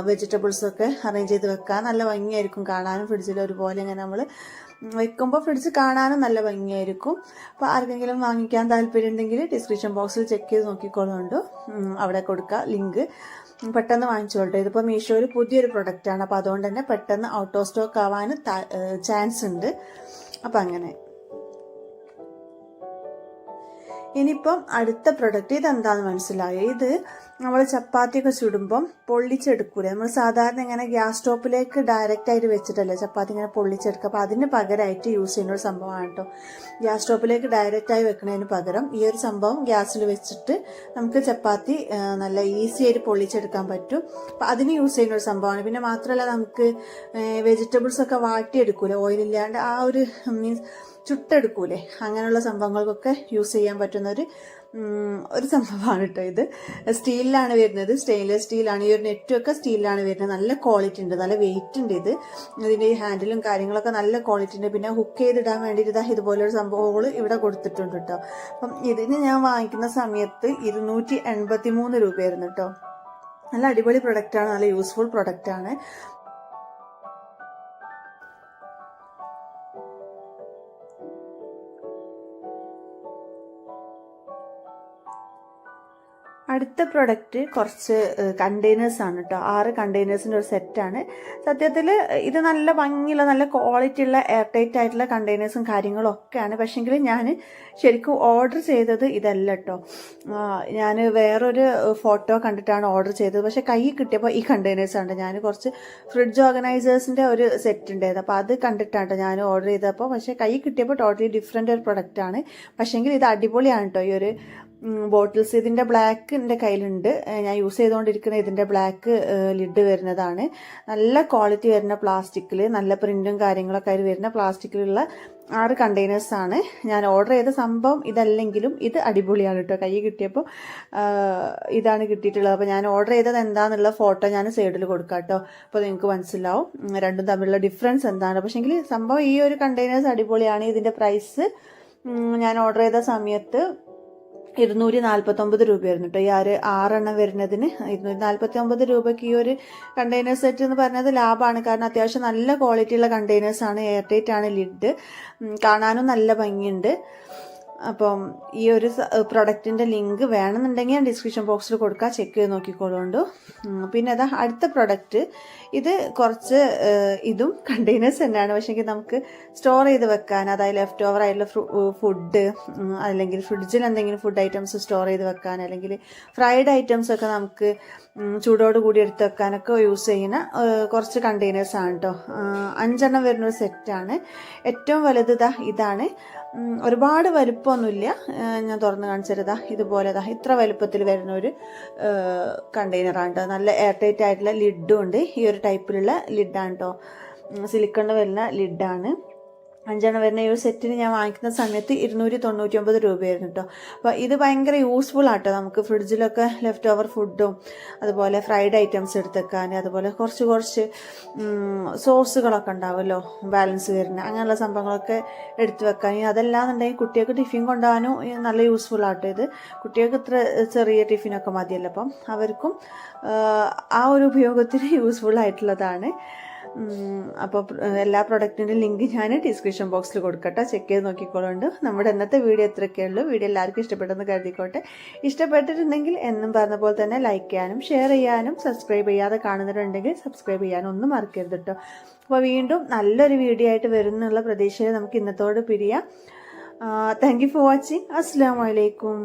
S2: വെജിറ്റബിൾസൊക്കെ അറേഞ്ച് ചെയ്ത് വെക്കാൻ നല്ല ഭംഗിയായിരിക്കും കാണാനും. ഫ്രിഡ്ജിൽ ഒരുപോലെ ഇങ്ങനെ നമ്മൾ വെക്കുമ്പോൾ ഫ്രിഡ്ജ് കാണാനും നല്ല ഭംഗിയായിരിക്കും. അപ്പോൾ ആർക്കെങ്കിലും വാങ്ങിക്കാൻ താല്പര്യം ഉണ്ടെങ്കിൽ ഡിസ്ക്രിപ്ഷൻ ബോക്സിൽ ചെക്ക് ചെയ്ത് നോക്കിക്കോളുണ്ട്, അവിടെ കൊടുക്കുക ലിങ്ക്. പെട്ടെന്ന് വാങ്ങിച്ചോളട്ടെ. ഇതിപ്പോൾ മീഷോയിൽ പുതിയൊരു പ്രൊഡക്റ്റാണ്, അപ്പോൾ അതുകൊണ്ട് തന്നെ പെട്ടെന്ന് ഔട്ട് ഓഫ് സ്റ്റോക്ക് ആവാൻ ചാൻസ് ഉണ്ട്. അപ്പം അങ്ങനെ. ഇനിയിപ്പം അടുത്ത പ്രൊഡക്റ്റ് ഇതെന്താണെന്ന് മനസ്സിലായോ? ഇത് നമ്മൾ ചപ്പാത്തിയൊക്കെ ചുടുമ്പം പൊള്ളിച്ചെടുക്കൂലേ, നമ്മൾ സാധാരണ ഇങ്ങനെ ഗ്യാസ് സ്റ്റോപ്പിലേക്ക് ഡയറക്റ്റ് ആയിട്ട് വെച്ചിട്ടല്ലേ ചപ്പാത്തി ഇങ്ങനെ പൊള്ളിച്ചെടുക്കുക. അപ്പോൾ അതിന് പകരമായിട്ട് യൂസ് ചെയ്യുന്ന ഒരു സംഭവമാണ് കേട്ടോ. ഗ്യാസ് സ്റ്റോപ്പിലേക്ക് ഡയറക്റ്റായി വെക്കുന്നതിന് പകരം ഈ ഒരു സംഭവം ഗ്യാസിൽ വെച്ചിട്ട് നമുക്ക് ചപ്പാത്തി നല്ല ഈസി ആയിട്ട് പൊള്ളിച്ചെടുക്കാൻ പറ്റും. അപ്പം അതിന് യൂസ് ചെയ്യുന്ന ഒരു സംഭവമാണ്. പിന്നെ മാത്രമല്ല നമുക്ക് വെജിറ്റബിൾസ് ഒക്കെ വാട്ടിയെടുക്കൂലേ ഓയിലില്ലാണ്ട്, ആ ഒരു മീൻസ് ചുട്ടെടുക്കൂലേ, അങ്ങനെയുള്ള സംഭവങ്ങൾക്കൊക്കെ യൂസ് ചെയ്യാൻ പറ്റുന്ന ഒരു സംഭവമാണ് കേട്ടോ. ഇത് സ്റ്റീലിലാണ് വരുന്നത്, സ്റ്റെയിൻലെസ് സ്റ്റീലാണ്. ഈ ഒരു നെറ്റുമൊക്കെ സ്റ്റീലിലാണ് വരുന്നത്. നല്ല ക്വാളിറ്റി ഉണ്ട്, നല്ല വെയിറ്റ് ഉണ്ട്. ഇതിൻ്റെ ഈ ഹാൻഡിലും കാര്യങ്ങളൊക്കെ നല്ല ക്വാളിറ്റി ഉണ്ട്. പിന്നെ ഹുക്ക് ചെയ്തിടാൻ വേണ്ടിയിട്ട് ഇതുപോലൊരു സംഭവങ്ങൾ ഇവിടെ കൊടുത്തിട്ടുണ്ട് കേട്ടോ. അപ്പം ഇതിന് ഞാൻ വാങ്ങിക്കുന്ന സമയത്ത് 283 രൂപയായിരുന്നു കേട്ടോ. നല്ല അടിപൊളി പ്രൊഡക്റ്റാണ്, നല്ല യൂസ്ഫുൾ പ്രൊഡക്റ്റാണ്. അടുത്ത പ്രൊഡക്റ്റ് കുറച്ച് കണ്ടെയ്നേഴ്സ് ആണ് കേട്ടോ. 6 കണ്ടെയ്നേഴ്സിൻ്റെ ഒരു സെറ്റാണ്. സത്യത്തിൽ ഇത് നല്ല ഭംഗിയുള്ള നല്ല ക്വാളിറ്റി ഉള്ള എയർ ടൈറ്റ് ആയിട്ടുള്ള കണ്ടെയ്നേഴ്സും കാര്യങ്ങളും ഒക്കെയാണ്. പക്ഷേങ്കിൽ ഞാൻ ശരിക്കും ഓർഡർ ചെയ്തത് ഇതല്ല കേട്ടോ. ഞാൻ വേറൊരു ഫോട്ടോ കണ്ടിട്ടാണ് ഓർഡർ ചെയ്തത്. പക്ഷേ കൈ കിട്ടിയപ്പോൾ ഈ കണ്ടെയ്നേഴ്സാണ്. ഞാൻ കുറച്ച് ഫ്രിഡ്ജ് ഓർഗനൈസേഴ്സിൻ്റെ ഒരു സെറ്റ് ഉണ്ടായത്, അപ്പോൾ അത് കണ്ടിട്ടാണ് ഞാൻ ഓർഡർ ചെയ്തപ്പോൾ. പക്ഷേ കൈ കിട്ടിയപ്പോൾ ടോട്ടലി ഡിഫറെൻ്റ് ഒരു പ്രൊഡക്റ്റാണ്. പക്ഷേങ്കിൽ ഇത് അടിപൊളിയാണ് കേട്ടോ. ഈ ഒരു ബോട്ടിൽസ് ഇതിൻ്റെ ബ്ലാക്ക് എൻ്റെ കയ്യിലുണ്ട്. ഞാൻ യൂസ് ചെയ്തുകൊണ്ടിരിക്കുന്ന ഇതിൻ്റെ ബ്ലാക്ക് ലിഡ് വരുന്നതാണ്. നല്ല ക്വാളിറ്റി വരുന്ന പ്ലാസ്റ്റിക്കിൽ, നല്ല പ്രിൻറ്റും കാര്യങ്ങളൊക്കെ ആയിട്ട് വരുന്ന പ്ലാസ്റ്റിക്കിലുള്ള 6 കണ്ടെയ്നേഴ്സാണ്. ഞാൻ ഓർഡർ ചെയ്ത സംഭവം ഇതല്ലെങ്കിലും ഇത് അടിപൊളിയാണ് കേട്ടോ. കൈ കിട്ടിയപ്പോൾ ഇതാണ് കിട്ടിയിട്ടുള്ളത്. അപ്പോൾ ഞാൻ ഓർഡർ ചെയ്തത് എന്താണെന്നുള്ള ഫോട്ടോ ഞാൻ സൈഡിൽ കൊടുക്കാം കേട്ടോ. അപ്പോൾ നിങ്ങൾക്ക് മനസ്സിലാവും രണ്ടും തമ്മിലുള്ള ഡിഫറൻസ് എന്താണ്. പക്ഷേങ്കിൽ സംഭവം ഈ ഒരു കണ്ടെയ്നേഴ്സ് അടിപൊളിയാണ്. ഇതിൻ്റെ പ്രൈസ് ഞാൻ ഓർഡർ ചെയ്ത സമയത്ത് 249 രൂപയായിരുന്നു കേട്ടോ. ഈ 6 വരുന്നതിന് 249 രൂപയ്ക്ക് ഈ ഒരു കണ്ടെയ്നർ സെറ്റ് എന്ന് പറഞ്ഞത് ലാഭമാണ്. കാരണം അത്യാവശ്യം നല്ല ക്വാളിറ്റിയുള്ള കണ്ടെയ്നേഴ്സാണ്, എയർ ടൈറ്റ് ആണ് ലിഡ്, കാണാനും നല്ല ഭംഗിയുണ്ട്. അപ്പം ഈ ഒരു പ്രൊഡക്റ്റിൻ്റെ ലിങ്ക് വേണമെന്നുണ്ടെങ്കിൽ ഞാൻ ഡിസ്ക്രിപ്ഷൻ ബോക്സിൽ കൊടുക്കാം, ചെക്ക് ചെയ്ത് നോക്കിക്കോളുണ്ട്. പിന്നെ അതാ അടുത്ത പ്രൊഡക്റ്റ്, ഇത് കുറച്ച് ഇതും കണ്ടെയ്നേഴ്സ് തന്നെയാണ്, പക്ഷേ നമുക്ക് സ്റ്റോർ ചെയ്ത് വെക്കാൻ, അതായത് ലെഫ്റ്റ് ഓവർ ആയിട്ടുള്ള ഫുഡ്, അല്ലെങ്കിൽ ഫ്രിഡ്ജിൽ എന്തെങ്കിലും ഫുഡ് ഐറ്റംസ് സ്റ്റോർ ചെയ്ത് വെക്കാൻ, അല്ലെങ്കിൽ ഫ്രൈഡ് ഐറ്റംസ് ഒക്കെ നമുക്ക് ചൂടോട് കൂടി എടുത്ത് വെക്കാനൊക്കെ യൂസ് ചെയ്യുന്ന കുറച്ച് കണ്ടെയ്നേഴ്സാണ് കേട്ടോ. 5 വരുന്നൊരു സെറ്റാണ്. ഏറ്റവും വലുത് ഇതാണ്. ഒരുപാട് വലുപ്പമൊന്നുമില്ല, ഞാൻ തുറന്ന് കാണിച്ചതാ. ഇതുപോലെ ഇത്ര വലുപ്പത്തിൽ വരുന്ന ഒരു കണ്ടെയ്നറാണ് കേട്ടോ. നല്ല എയർ ടൈറ്റ് ആയിട്ടുള്ള ലിഡും ഉണ്ട്. ഈ ഒരു ടൈപ്പിലുള്ള ലിഡാണ് കേട്ടോ, സിലിക്കണിൽ വരുന്ന ലിഡാണ്. 5 വരുന്ന ഈ ഒരു സെറ്റിന് ഞാൻ വാങ്ങിക്കുന്ന സമയത്ത് 299 രൂപയായിരുന്നു കേട്ടോ. അപ്പോൾ ഇത് ഭയങ്കര യൂസ്ഫുൾ ആട്ടോ, നമുക്ക് ഫ്രിഡ്ജിലൊക്കെ ലെഫ്റ്റ് ഓവർ ഫുഡും അതുപോലെ ഫ്രൈഡ് ഐറ്റംസ് എടുത്തേക്കാൻ, അതുപോലെ കുറച്ച് സോസുകളൊക്കെ ഉണ്ടാവുമല്ലോ ബാലൻസ് വരുന്ന, അങ്ങനെയുള്ള സംഭവങ്ങളൊക്കെ എടുത്തു വെക്കാൻ. അതല്ലാന്നുണ്ടെങ്കിൽ കുട്ടികൾക്ക് ടിഫിൻ കൊണ്ടുപോകാനും നല്ല യൂസ്ഫുൾ ആട്ടോ ഇത്. കുട്ടികൾക്ക് ഇത്ര ചെറിയ ടിഫിനൊക്കെ മതിയല്ലോ, അപ്പം അവർക്കും ആ ഒരു ഉപയോഗത്തിന് യൂസ്ഫുൾ ആയിട്ടുള്ളതാണ്. അപ്പോൾ എല്ലാ പ്രൊഡക്റ്റിൻ്റെ ലിങ്ക് ഞാൻ ഡിസ്ക്രിപ്ഷൻ ബോക്സിൽ കൊടുക്കട്ടെ, ചെക്ക് ചെയ്ത് നോക്കിക്കോളുണ്ട്. നമ്മുടെ ഇന്നത്തെ വീഡിയോ ഇത്രയൊക്കെ ഉള്ളൂ. വീഡിയോ എല്ലാവർക്കും ഇഷ്ടപ്പെട്ടെന്ന് കരുതിക്കോട്ടെ. ഇഷ്ടപ്പെട്ടിട്ടുണ്ടെങ്കിൽ എന്നും പറഞ്ഞ പോലെ തന്നെ ലൈക്ക് ചെയ്യാനും ഷെയർ ചെയ്യാനും സബ്സ്ക്രൈബ് ചെയ്യാതെ കാണുന്നവരുണ്ടെങ്കിൽ സബ്സ്ക്രൈബ് ചെയ്യാനും ഒന്നും മറക്കരുത് കേട്ടോ. അപ്പോൾ വീണ്ടും നല്ലൊരു വീഡിയോ ആയിട്ട് വരുന്നുള്ള പ്രതീക്ഷയിൽ നമുക്ക് ഇന്നത്തോട് പിരിയാം. Thank you for watching. അസ്സലാമു അലൈക്കും.